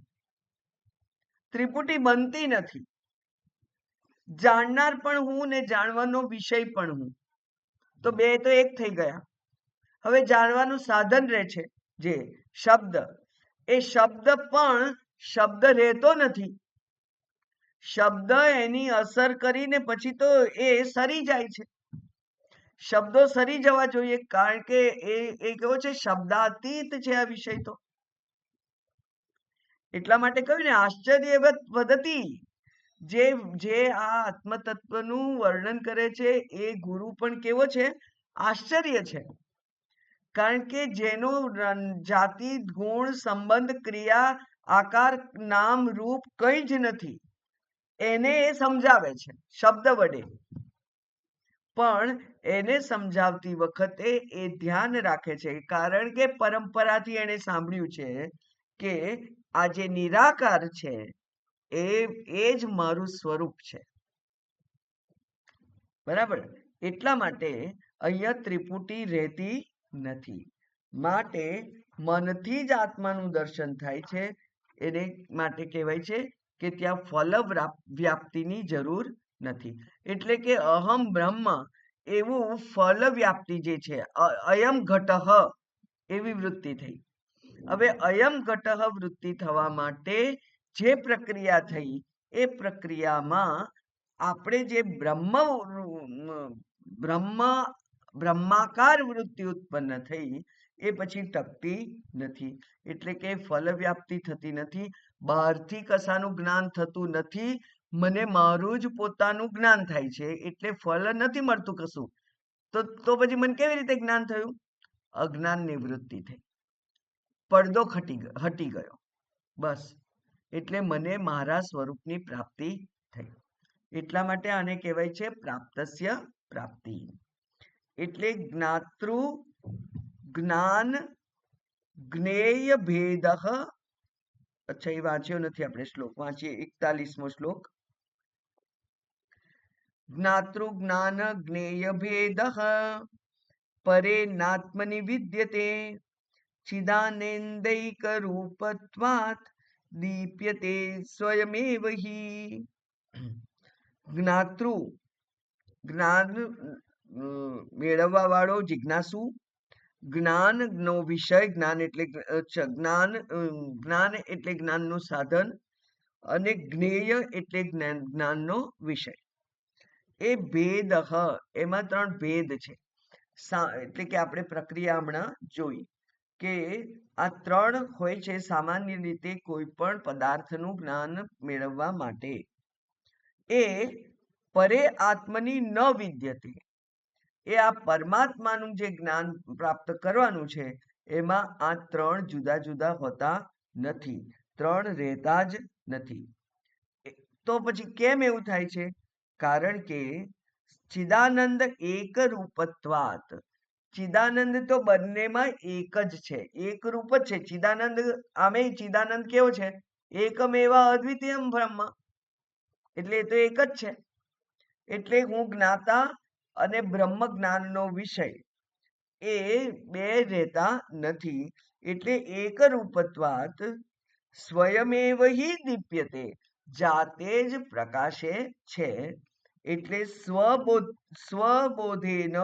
ત્રિપુટી બનતી નથી. જાણનાર પણ હું ને જાણવાનો વિષય પણ હું, તો બે તો એક થઈ ગયા. હવે જાણવાનું સાધન રહે છે જે શબ્દ, એ શબ્દ પણ શબ્દ રહેતો નથી. શબ્દ એની અસર કરીને પછી તો એ સરી જાય છે. શબ્દો સરી જવા જોઈએ, કારણ કે એ કેવો છે, શબ્દાતીત છે આ વિષય તો. એટલા માટે કહ્યું ને આશ્ચર્ય વદતી. જે આ આત્મતત્વનું વર્ણન કરે છે એ ગુરુ પણ કેવો છે? આશ્ચર્ય છે. કારણ કે જેનો જાતિ, ગુણ, સંબંધ, ક્રિયા, આકાર, નામ, રૂપ કંઈ જ નથી, એને એ સમજાવે છે શબ્દ વડે. પણ એને સમજાવતી વખતે એ ધ્યાન રાખે છે, કારણ કે પરંપરાથી એને સાંભળ્યું છે કે આ જે નિરાકાર છે એ જ મારું સ્વરૂપ છે. બરાબર? એટલા માટે અહીંયા ત્રિપુટી રહેતી નથી. માટે મનથી જ આત્માનું દર્શન થાય છે. એને માટે કહેવાય છે કે ત્યાં ફલ વ્યાપ્તિની જરૂર નથી. એટલે કે અહમ બ્રહ્મ એવું ફલ વ્યાપ્તિ જે છે, અયમ ઘટઃ એવી વૃત્તિ થઈ. હવે અયમ ઘટઃ વૃત્તિ થવા માટે જે પ્રક્રિયા થઈ એ પ્રક્રિયામાં આપણે જે બ્રહ્માકાર વૃત્તિ ઉત્પન્ન થઈ એ પછી ટકતી નથી. એટલે કે ફલ વ્યાપ્તિ થતી નથી. બહારથી કશાનું જ્ઞાન થતું નથી. મને મારું જ પોતાનું જ્ઞાન થાય છે, એટલે ફલ નથી મળતું કશું. તો પછી મને કેવી રીતે જ્ઞાન થયું? અજ્ઞાનની વૃત્તિ થઈ, પડદો હટી ગયો, બસ. એટલે મને મારા સ્વરૂપની પ્રાપ્તિ થઈ. એટલા માટે આને કહેવાય છે પ્રાપ્તસ્ય પ્રાપ્તિ. એટલે જ્ઞાતૃ જ્ઞાન જ્ઞેય ભેદ. અચ્છા, એ વાંચ્યો નથી આપણે શ્લોક. વાંચીએ 41મો શ્લોક. જ્ઞાતૃ જ્ઞાન જ્ઞેય ભેદ પરે નાત્મનિ વિદ્યતે ચિદાનંદૈક રૂપત્વાત દીપ્યતે સ્વયમેવ હિ. જ્ઞાતૃ જ્ઞાન મેળવવા વાળો જિજ્ઞાસુ, જ્ઞાન નો વિષય, જ્ઞાન એટલે જ્ઞાનનું સાધન, અને જ્ઞેય એટલે જ્ઞાનનો વિષય. એ ભેદ, એમાં 3 ભેદ છે. એટલે કે આપણે પ્રક્રિયા હમણાં જોઈ કે આ 3 હોય છે સામાન્ય રીતે કોઈ પણ પદાર્થનું જ્ઞાન મેળવવા માટે. એ પરે આત્મની ન વિદ્યતે, એ આ પરમાત્માનું જે જ્ઞાન પ્રાપ્ત કરવાનું છે એમાં આ 3 જુદા જુદા હોતા નથી. ત્રણ રહેતા જ નથી. તો પછી કેમ એવું થાય છે? કારણ કે ચિદાનંદ એક રૂપત્વાત. ચિદાનંદ તો બંનેમાં એક જ છે, એક રૂપ જ છે. ચિદાનંદ આમે ચિદાનંદ કેવો છે? એકમેવા અદ્વિતીયમ બ્રહ્મ, એટલે એ તો એક જ છે. એટલે હું જ્ઞાતા અને બ્રહ્મ જ્ઞાનનો વિષય એ બે રહેતા નથી. એટલે એક રૂપત્વાત સ્વયમેવ હિ દીપ્યતે, જાતે જ પ્રકાશે છે. એટલે સ્વબોધેન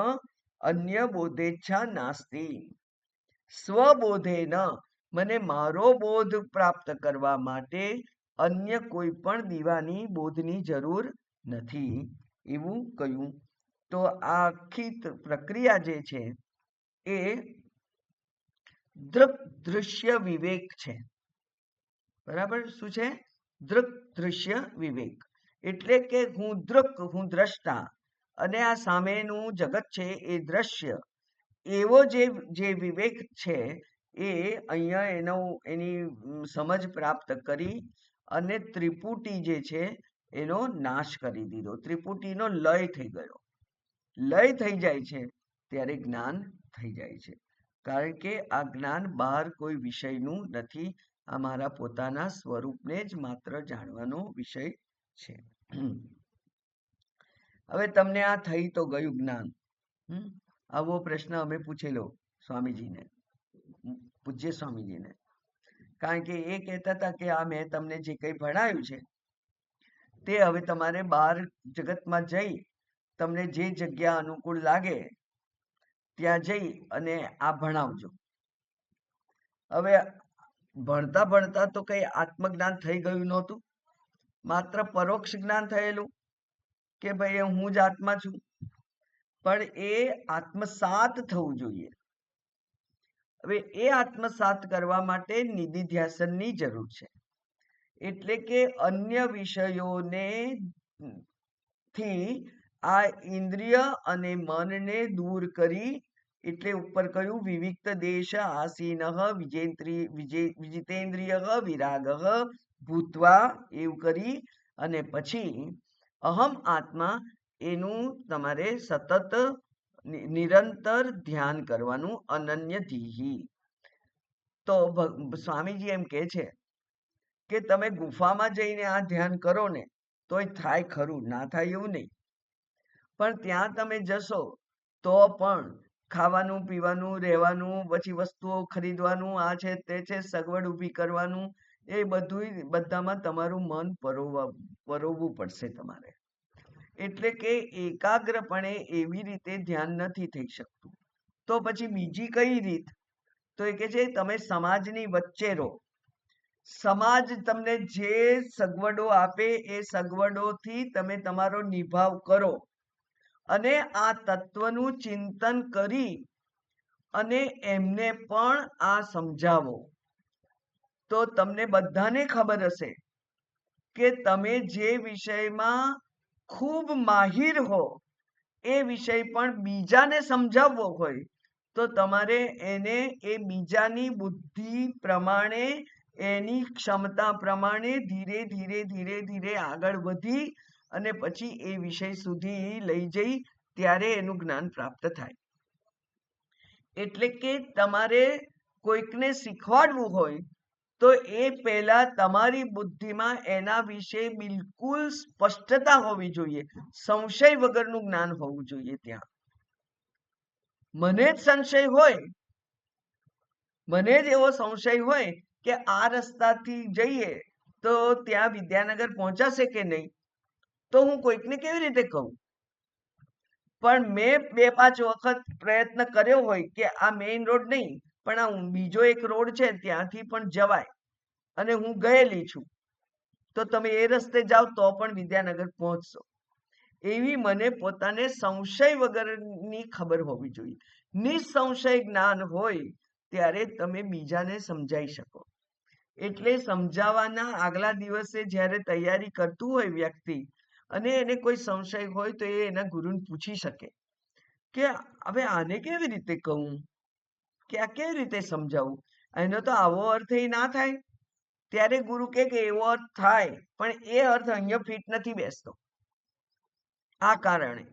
અન્ય બોધેચ્છા નાસ્તિ. સ્વબોધેન મને મારો બોધ પ્રાપ્ત કરવા માટે અન્ય કોઈ પણ દીવાની બોધની જરૂર નથી, એવું કહ્યું. તો આ આખી પ્રક્રિયા જે છે એ દૃક દૃશ્ય વિવેક છે. બરાબર? શું છે? દૃક દૃશ્ય વિવેક. એટલે કે હું દૃક, હું દ્રષ્ટા, અને આ સામેનું જગત છે એ દ્રશ્ય. એવો જે વિવેક છે એ અહીંયા એની સમજ પ્રાપ્ત કરી અને ત્રિપુટી જે છે એનો નાશ કરી દીધો. ત્રિપુટીનો લય થઈ ગયો. લય થઈ જાય છે ત્યારે જ્ઞાન થઈ જાય છે. કારણ કે આ જ્ઞાન બહાર કોઈ વિષયનું નથી, આ મારા પોતાના સ્વરૂપને જ માત્ર જાણવાનો વિષય છે. હવે તમને આ થઈ તો ગયું જ્ઞાન. આવો પ્રશ્ન અમે પૂછેલો સ્વામીજીને, પૂજ્ય સ્વામીજીને. કારણ કે એ કહેતા હતા કે આ મેં તમને જે કંઈ ભણાવ્યું છે તે હવે તમારે બહાર જગતમાં જઈ તમને જે જગ્યા અનુકૂળ લાગે ત્યાં જઈ અને આ ભણાવજો. હવે ભણતા ભણતા તો કઈ આત્મજ્ઞાન થઈ ગયું નહોતું, માત્ર પરોક્ષ જ્ઞાન થયેલું કે ભાઈ હું જ આત્મા છું. પણ એ આત્મસાત થવું જોઈએ. હવે એ આત્મસાત કરવા માટે નિધિધ્યાસનની જરૂર છે. એટલે કે અન્ય વિષયોને થી આ ઇન્દ્રિય અને મનને દૂર કરી, એટલે ઉપર કહ્યું વિવિક્ત દેશ આસીન વિજિતેન્દ્રિય વિરાગ ભૂતવા, એવું કરી અને પછી અહમ આત્મા એનું તમારે સતત નિરંતર ધ્યાન કરવાનું, અનન્ય ધીહી. તો સ્વામીજી એમ કહે છે કે તમે ગુફામાં જઈને આ ધ્યાન કરો ને તોય થાય ખરું, ના થાય એવું નહીં. પણ ત્યાં તમે જશો તો પણ ખાવાનું પીવાનું રહેવાનું, પછી વસ્તુઓ ખરીદવાનું, આ છે તે છે, સગવડ ઊભી કરવાનું, એ બધામાં તમારું મન પરોવવું પડશે તમારે. એટલે કે એકાગ્રપણે એવી રીતે ધ્યાન નથી થઈ શકતું. તો પછી બીજી કઈ રીત? તો એ કે છે તમે સમાજની વચ્ચે રહો. સમાજ તમને જે સગવડો આપે એ સગવડોથી તમે તમારો નિભાવ કરો અને આ તત્વનું ચિંતન કરી અને એમને પણ આ સમજાવો. તો તમને બધાને ખબર હશે કે તમે જે વિષયમાં ખૂબ માહિર હો એ વિષય પણ બીજાને સમજાવવો હોય તો તમારે એને એ બીજાની બુદ્ધિ પ્રમાણે, એની ક્ષમતા પ્રમાણે ધીરે ધીરે ધીરે ધીરે આગળ વધી અને પછી એ વિષય સુધી લઈ જઈ ત્યારે એનું જ્ઞાન પ્રાપ્ત થાય. એટલે કે તમારે કોઈકને શીખવાડવું હોય તો એ પહેલા તમારી બુદ્ધિમાં એના વિશે બિલકુલ સ્પષ્ટતા હોવી જોઈએ, સંશય વગરનું જ્ઞાન હોવું જોઈએ. ત્યાં મને જ સંશય હોય, મને જ એવો સંશય હોય કે આ રસ્તાથી જઈએ તો ત્યાં વિદ્યાનગર પહોંચાશે કે નહીં, તો હું કોઈકને કેવી રીતે કહું? પણ મેં 2-5 વખત પ્રયત્ન કર્યો હોય કે આ મેઇન રોડ નહીં પણ આ બીજો એક રોડ છે ત્યાંથી પણ જવાય અને હું ગયેલી છું, તો તમે એ રસ્તે જાઓ તો પણ વિદ્યાનગર પહોંચશો. એવી મને પોતાને સંશય વગરની ખબર હોવી જોઈએ. નિસંશય જ્ઞાન હોય ત્યારે તમે બીજાને સમજાઈ શકો. એટલે સમજાવવાના આગલા દિવસે જ્યારે તૈયારી કરતું હોય વ્યક્તિ અને એને કોઈ સંશય હોય તો એ એના ગુરુને પૂછી શકે કે હવે આને કેવી રીતે કહું, કે આ કેવી રીતે સમજાવું, એનો તો આવો અર્થ એ ના થાય. ત્યારે ગુરુ કે એવો અર્થ થાય, પણ એ અર્થ અહીંયા ફિટ નથી બેસતો. આ કારણે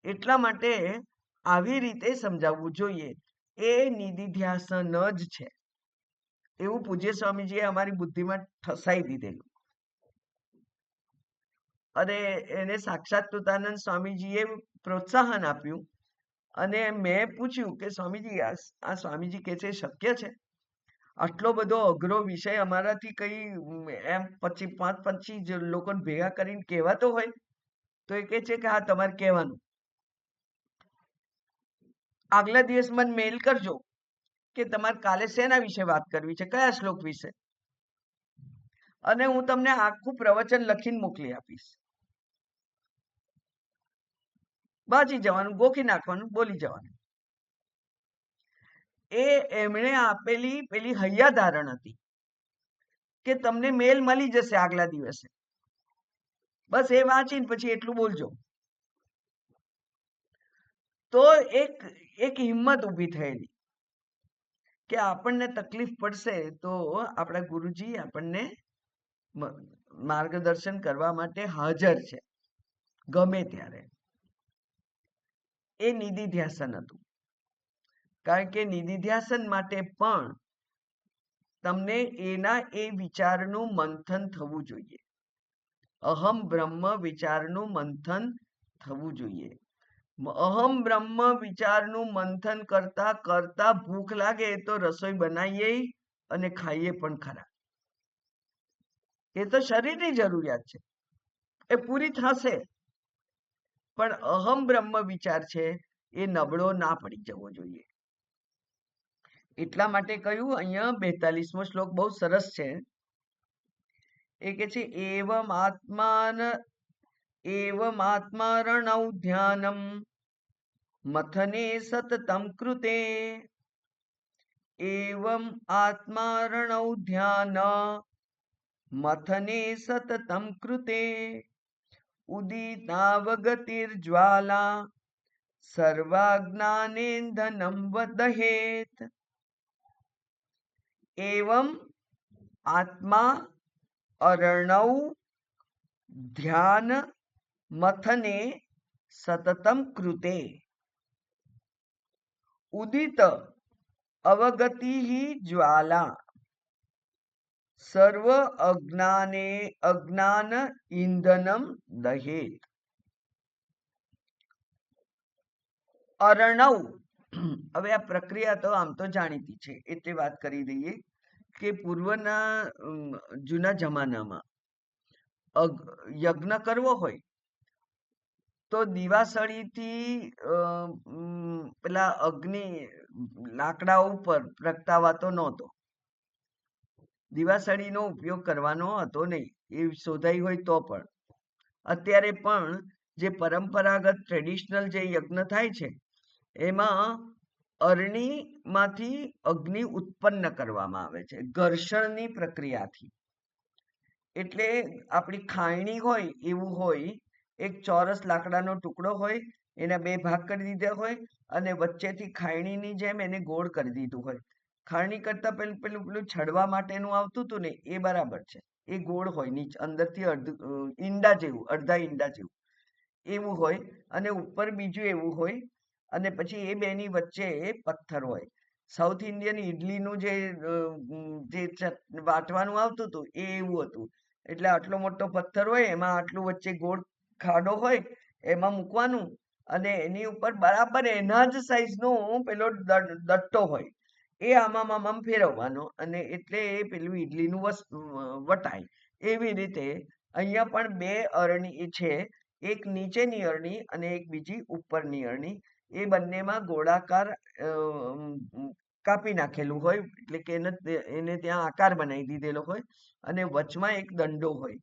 એટલા માટે આવી રીતે સમજાવવું જોઈએ. એ નિધિધ્યાસન જ છે એવું પૂજ્ય સ્વામીજીએ અમારી બુદ્ધિમાં ઠસાઈ દીધેલું. અને એને સાક્ષાત કૃતાનંદ સ્વામીજીએ પ્રોત્સાહન આપ્યું. અને મેં પૂછ્યું કે સ્વામીજી, આ સ્વામીજી કે છે શક્ય છે? આટલો બધો અઘરો વિષય અમારાથી કઈ એમ 25 લોકોને ભેગા કરીને કહેવાતો હોય? તો એ કે છે કે હા, તમારે કહેવાનું. આગલા દિવસ મને મેલ કરજો કે તમારે કાલે શેના વિશે વાત કરવી છે, કયા શ્લોક વિશે, અને હું તમને આખું પ્રવચન લખીને મોકલી આપીશ. વાંચી જવાનું, ગોખી નાખવાનું, બોલી જવાનું. એ એમણે આપેલી પેલી હૈયાધારણ હતી કે તમને મેલ મળી જશે આગલા દિવસે, બસ એ વાંચીને પછી એટલું બોલજો. તો એક હિંમત ઊભી થયેલી કે આપણને તકલીફ પડશે તો આપણા ગુરુજી આપણને માર્ગદર્શન કરવા માટે હાજર છે ગમે ત્યારે. એ નિધિધ્યાસન હતું. કારણ કે નિધિધ્યાસન માટે પણ તમને એના એ વિચારનું મંથન થવું જોઈએ. અહમ બ્રહ્મ વિચારનું મંથન થવું જોઈએ. અહમ બ્રહ્મ વિચારનું મંથન કરતા કરતા ભૂખ લાગે તો રસોઈ બનાવીએ અને ખાઈએ પણ ખરા. એ તો શરીરની જરૂરિયાત છે, એ પૂરી થશે. પણ અહમ બ્રહ્મ વિચાર છે એ નબળો ના પડી જવો જોઈએ. એટલા માટે કહ્યું, અહીંયા 42મો શ્લોક બહુ સરસ છે. એ કે છે એવમ આત્મારણૌ ધ્યાનમ મથને સતતમ કૃતે. એવમ આત્મારણૌ ધ્યાન મથને સતતમ કૃતે ઉદિતાવગતિર્જ્વાલા સર્વાજ્ઞાનેન્ધનમ દહેત. એવમ આત્મા અરણૌ ધ્યાન મથને સતતમ કૃતે ઉદિત અવગતિ જ્વાલા સર્વ અજ્ઞાન ઇંધનમ દહેત. અરણવ, હવે આ પ્રક્રિયા તો આમ તો જાણીતી છે એટલે વાત કરી દઈએ કે પૂર્વના જૂના જમાનામાં યજ્ઞ કરવો હોય તો દિવાસળીથી પેલા અગ્નિ લાકડા ઉપર પ્રગટાવાતો નહોતો. દિવાસળીનો ઉપયોગ કરવાનો હતો નહીં, એ શોધાઈ હોય તો પણ. અત્યારે પણ જે પરંપરાગત ટ્રેડિશનલ જે યજ્ઞ થાય છે એમાં અરણીમાંથી અગ્નિ ઉત્પન્ન કરવામાં આવે છે ઘર્ષણની પ્રક્રિયાથી. એટલે આપણી ખાયણી હોય એવું હોય, એક ચોરસ લાકડાનો ટુકડો હોય, એના બે ભાગ કરી દીધા હોય અને વચ્ચેથી ખાયણીની જેમ એને ગોળ કરી દીધું હોય. ખાયણી કરતા પેલું છડવા માટેનું આવતું હતું ને એ બરાબર છે, એ ગોળ હોય, નીચે અંદરથી ઈંડા જેવું, અડધા ઈંડા જેવું એવું હોય, અને ઉપર બીજું એવું હોય, અને પછી એ બેની વચ્ચે પથ્થર હોય. સાઉથ ઇન્ડિયન ઇડલીનું જે વાટવાનું આવતું હતું એ એવું હતું. એટલે આટલો મોટો પથ્થર હોય, એમાં આટલું વચ્ચે ગોળ ખાડો હોય, એમાં મૂકવાનું અને એની ઉપર બરાબર એના જ સાઈઝનો પેલો દટ્ટો હોય, એ આમાં ફેરવવાનો, અને એટલે એ પેલું ઇડલીનું વટાય. એવી રીતે અહીંયા પણ બે અરણી છે, એક નીચેની અરણી અને એક બીજી ઉપરની અરણી. એ બંનેમાં ગોળાકાર કાપી નાખેલું હોય, એટલે કે એને ત્યાં આકાર બનાવી દીધેલો હોય, અને વચમાં એક દંડો હોય,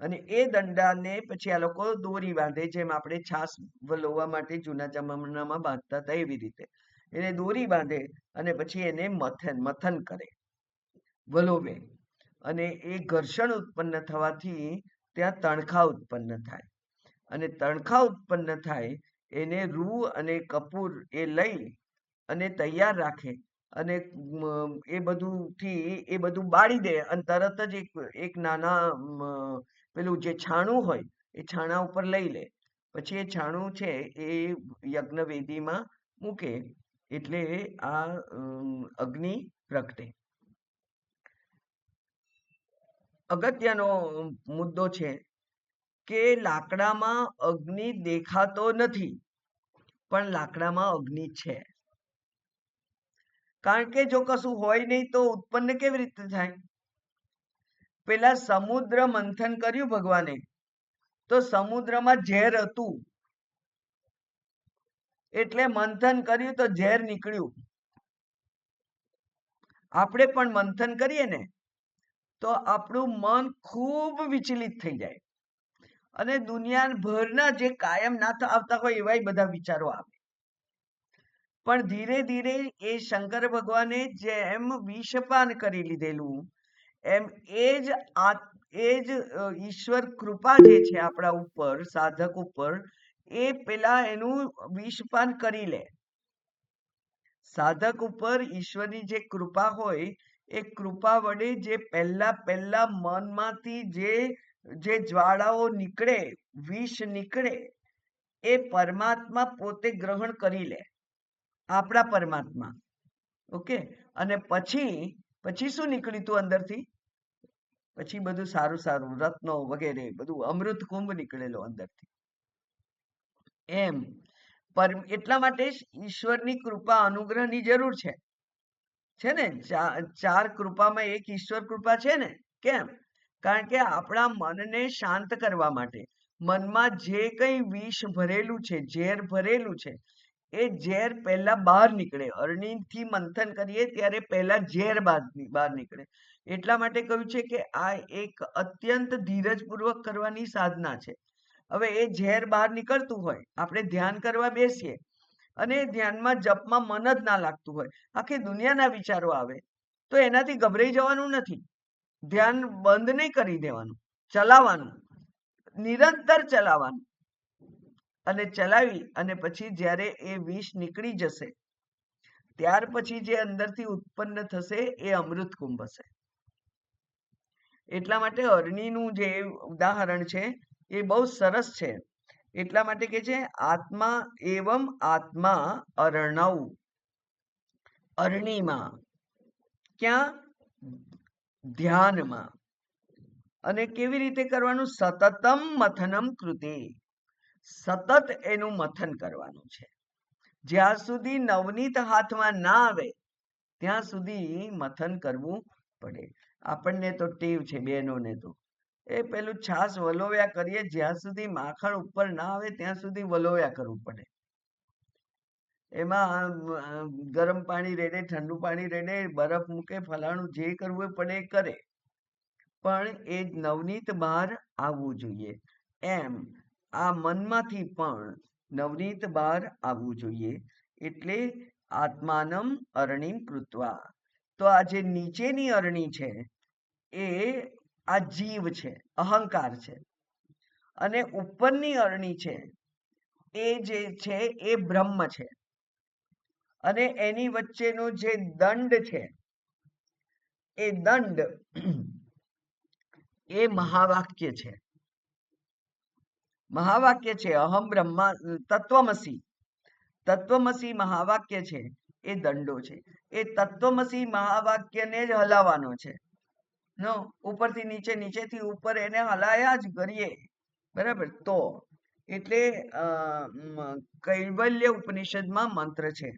અને એ દંડાને પછી આ લોકો દોરી બાંધે, જેમ આપણે છાસ વલોવવા માટે જૂના જમાનામાં બાંધતા હતા એવી રીતે એને દોરી બાંધે અને પછી એને મથન કરે, વલોવે, અને એ ઘર્ષણ ઉત્પન્ન થવાથી ત્યાં તણખા ઉત્પન્ન થાય, અને તણખા ઉત્પન્ન થાય એને રૂ અને કપૂર એ લઈ અને તૈયાર રાખે, અને એ બધું બાળી દે અને તરત જ એક નાના પેલું જે છાણું હોય એ છાણા ઉપર લઈ લે. પછી એ છાણું છે એ યજ્ઞ વેદીમાં મૂકે એટલે આ અગ્નિ પ્રગટે. અગત્યનો મુદ્દો છે કે લાકડામાં અગ્નિ દેખાતો નથી, પણ લાકડામાં અગ્નિ છે. કારણ કે જો કશું હોય નહીં તો ઉત્પન્ન કેવી રીતે થાય? પેલા સમુદ્ર મંથન કર્યું ભગવાને, તો સમુદ્રમાં ઝેર હતું, એટલે મંથન કર્યું તો ઝેર નીકળ્યું. આપણે પણ મંથન કરીએ ને તો આપણું મન ખૂબ વિચલિત થઈ જાય અને દુનિયાભરના જે કાયમ ના આવતા હોય એવા બધા વિચારો આવે. પણ ધીરે ધીરે એ શંકર ભગવાને જેમ વિષપાન કરી લીધેલું એમ એ જ ઈશ્વર કૃપા જે છે આપણા ઉપર, સાધક ઉપર, એ પેલા એનું વિષપાન કરી લે. સાધક ઉપર ઈશ્વરની જે કૃપા હોય એ કૃપા વડે જે પહેલા મનમાંથી જે જ્વાળાઓ નીકળે, વિષ નીકળે, એ પરમાત્મા પોતે ગ્રહણ કરી લે, આપણા પરમાત્મા. ઓકે, અને પછી શું નીકળ્યું તું અંદરથી? પછી બધું સારું સારું, રત્નો વગેરે બધું અમૃત કુંભ નીકળેલો અંદરથી. એમ એટલા માટે ઈશ્વરની કૃપા, અનુગ્રહની જરૂર છે ને. ચાર કૃપામાં એક ઈશ્વર કૃપા છે ને. કેમ? કારણ કે આપણા મનને શાંત કરવા માટે, મનમાં જે કંઈ વિષ ભરેલું છે, ઝેર ભરેલું છે, એ ઝેર પહેલા બહાર નીકળે. અરણીથી મંથન કરીએ ત્યારે પહેલા ઝેર બહાર નીકળે. એટલા માટે કહ્યું છે કે આ એક અત્યંત ધીરજપૂર્વક કરવાની સાધના છે. હવે એ ઝેર બહાર નીકળતું હોય, આપણે ધ્યાન કરવા બેસીએ અને ધ્યાનમાં જપમાં મન જ ના લાગતું હોય, આખી દુનિયાના વિચારો આવે, તો એનાથી ગભરાઈ જવાનું નથી. ધ્યાન બંધ નહીં કરી દેવાનું, ચલાવવાનું, નિરંતર ચલાવવાનું. અને ચલાવી અને પછી જ્યારે એ વિષ નીકળી જશે ત્યાર પછી જે અંદરથી ઉત્પન્ન થશે એ અમૃત કુંભ હશે. એટલા માટે અરણીનું જે ઉદાહરણ છે એ બહુ સરસ છે. એટલા માટે કે છે આત્મા એવમ આત્મા અર્ણવ. અરણીમાં, ક્યાં? ધ્યાનમાં. અને કેવી રીતે કરવાનું? સતતમ મથનમ કૃતે. સતત એનું મથન કરવાનું છે. જ્યાં સુધી નવનીત હાથમાં ના આવે ત્યાં સુધી મથન કરવું પડે. આપણને તો ટેવ છે બહેનોને, તો એ પેલું છાસ વલોવ્યા કરીએ, જ્યાં સુધી માખણ ઉપર ના આવે ત્યાં સુધી વલોવ્યા કરવું પડે. એમાં ગરમ પાણી રેડે, ઠંડુ પાણી રેડે, બરફ મૂકે, ફલાણું જે કરવું પડે એ કરે, પણ એ નવનીત બહાર આવવું જોઈએ. એમ આ મનમાંથી પણ નવનીત બહાર આવવું જોઈએ. એટલે આત્માનમ અરણીમ કૃત્વા. તો આ જે નીચેની અરણી છે એ આ જીવ છે, અહંકાર છે, અને ઉપરની અરણી છે એ જે છે એ બ્રહ્મ છે. અને એની વચ્ચેનો જે દંડ છે એ દંડ એ મહાવાક્ય છે. મહાવાક્ય છે અહમ બ્રહ્મા તત્વમસી. તત્વમસી મહાવાક્ય છે, એ દંડો છે. એ તત્વમસી મહાવાક્યને જ હલાવવાનો છે. નો ઉપરથી નીચે, નીચેથી ઉપર એને હલાયા જ કરીએ, બરાબર? તો એટલે કૈવલ્ય ઉપનિષદમાં મંત્ર છે,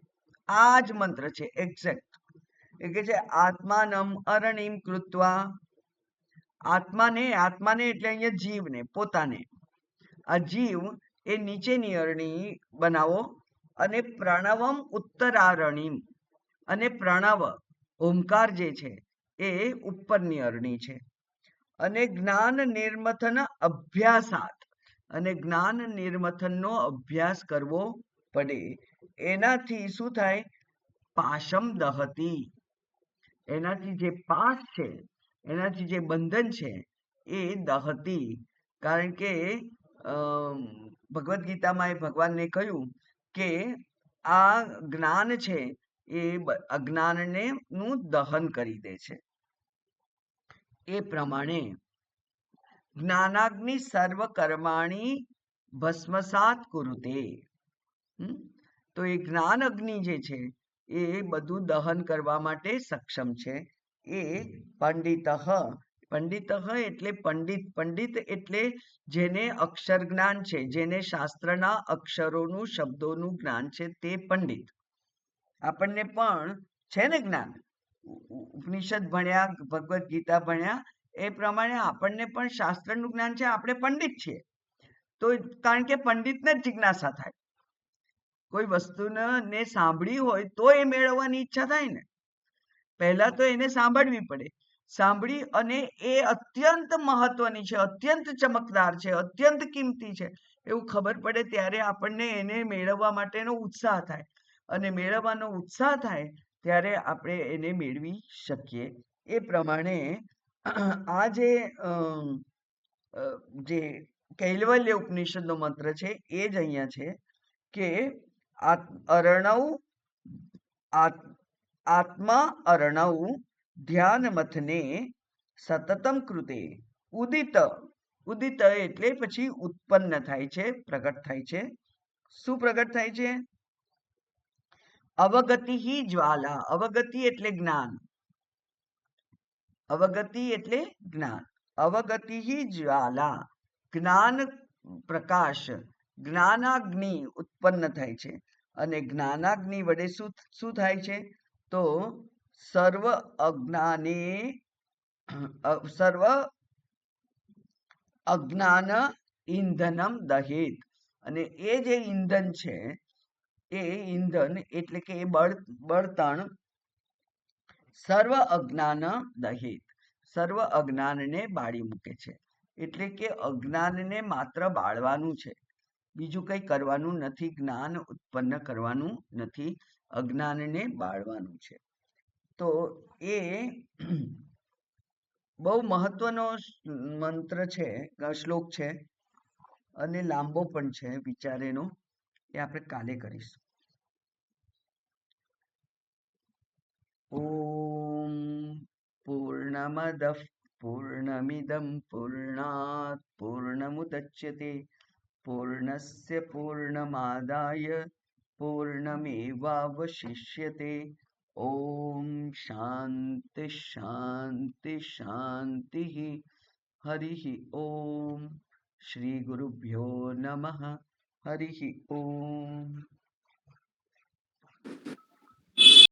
આ જ મંત્ર છે એક્ઝેક્ટ. એ કે છે આત્માનમ અરણીમ કૃત્વા. આત્માને એટલે અહીંયા જીવને, પોતાને, આ જીવ એ નીચેની અરણી બનાવો, અને પ્રણવમ ઉત્તરારણીમ. અને પ્રણવ ઓમકાર જે છે એ ઉપરની અરણી છે. અને જ્ઞાન નિર્મથન અભ્યાસાત. અને જ્ઞાન નિર્મથનનો અભ્યાસ કરવો પડે. એનાથી શું થાય? પાશમ દહતી. એનાથી જે પાશ છે, એનાથી જે બંધન છે એ દહતી. કારણ કે ભગવદ્ ગીતામાં એ ભગવાનને કહ્યું કે આ જ્ઞાન છે એ અજ્ઞાનને નું દહન કરી દે છે. એ પ્રમાણે જ્ઞાનાગ્નિ સર્વ કર્માણી ભસ્મસાત કુરુતે. તો એ જ્ઞાન અગ્નિ જે છે એ બધું દહન કરવા માટે સક્ષમ છે. એ પંડિત પંડિત એટલે પંડિત. પંડિત એટલે જેને અક્ષર જ્ઞાન છે, જેને શાસ્ત્રના અક્ષરોનું શબ્દોનું જ્ઞાન છે, તે પંડિત. આપણને પણ છે ને જ્ઞાન, ઉપનિષદ ભણ્યા, ભગવદ્ ગીતા ભણ્યા, એ પ્રમાણે આપણને પણ શાસ્ત્રનું જ્ઞાન છે, આપણે પંડિત છીએ. તો કારણ કે પંડિતને જ જિજ્ઞાસા થાય. કોઈ વસ્તુને સાંભળી હોય તો એ મેળવવાની ઈચ્છા થાય ને. પહેલા તો એને સાંભળવી પડે. સાંભળી અને એ અત્યંત મહત્વની છે, અત્યંત ચમકદાર છે, અત્યંત કિંમતી છે એવું ખબર પડે ત્યારે આપણને એને મેળવવા માટેનો ઉત્સાહ થાય. અને મેળવવાનો ઉત્સાહ થાય ત્યારે આપણે એને મેળવી શકીએ. એ પ્રમાણે આ જે કૈવલ્ય ઉપનિષદનો મંત્ર છે એ જ અહીંયા છે કે અર્ણવ આત્મા અર્ણવ ધ્યાન મથને સતતમ કૃતે ઉદિત. ઉદિત એટલે પછી ઉત્પન્ન થાય છે, પ્રગટ થાય છે. શું પ્રગટ થાય છે? અવગતિ જ્વાલા. અવગતિ એટલે જ્ઞાન. અવગતિ એટલે જ્ઞાન. અવગતિ જ્વાલા, જ્ઞાન પ્રકાશ, જ્ઞાનાગ્નિ ઉત્પન્ન થાય છે. અને જ્ઞાનાગ્નિ વડે શું થાય છે? તો સર્વ અજ્ઞાને સર્વ અજ્ઞાન ઈંધનમ દહેત. અને એ જે ઈંધન છે, એ ઈંધન એટલે કે એ બળતણ સર્વ અજ્ઞાન દહેત, સર્વ અજ્ઞાનને બાળી મૂકે છે. એટલે કે અજ્ઞાનને માત્ર બાળવાનું છે, બીજું કંઈ કરવાનું નથી. જ્ઞાન ઉત્પન્ન કરવાનું નથી, અજ્ઞાનને બાળવાનું છે. તો એ બહુ મહત્વનો મંત્ર છે, શ્લોક છે, અને લાંબો પણ છે વિચારેનો. એ આપણે કાલે કરીશું. ઓમ પૂર્ણમદ પૂર્ણમિદમ પૂર્ણાત પૂર્ણમુદચ્યતે પૂર્ણસ્ય પૂર્ણમાદાય પૂર્ણમેવાવશિષ્યતે. ઓમ શાંતિ શાંતિ શાંતિ. હરિ ઓમ. શ્રી ગુરુભ્યો નમઃ. હરિ ઓમ.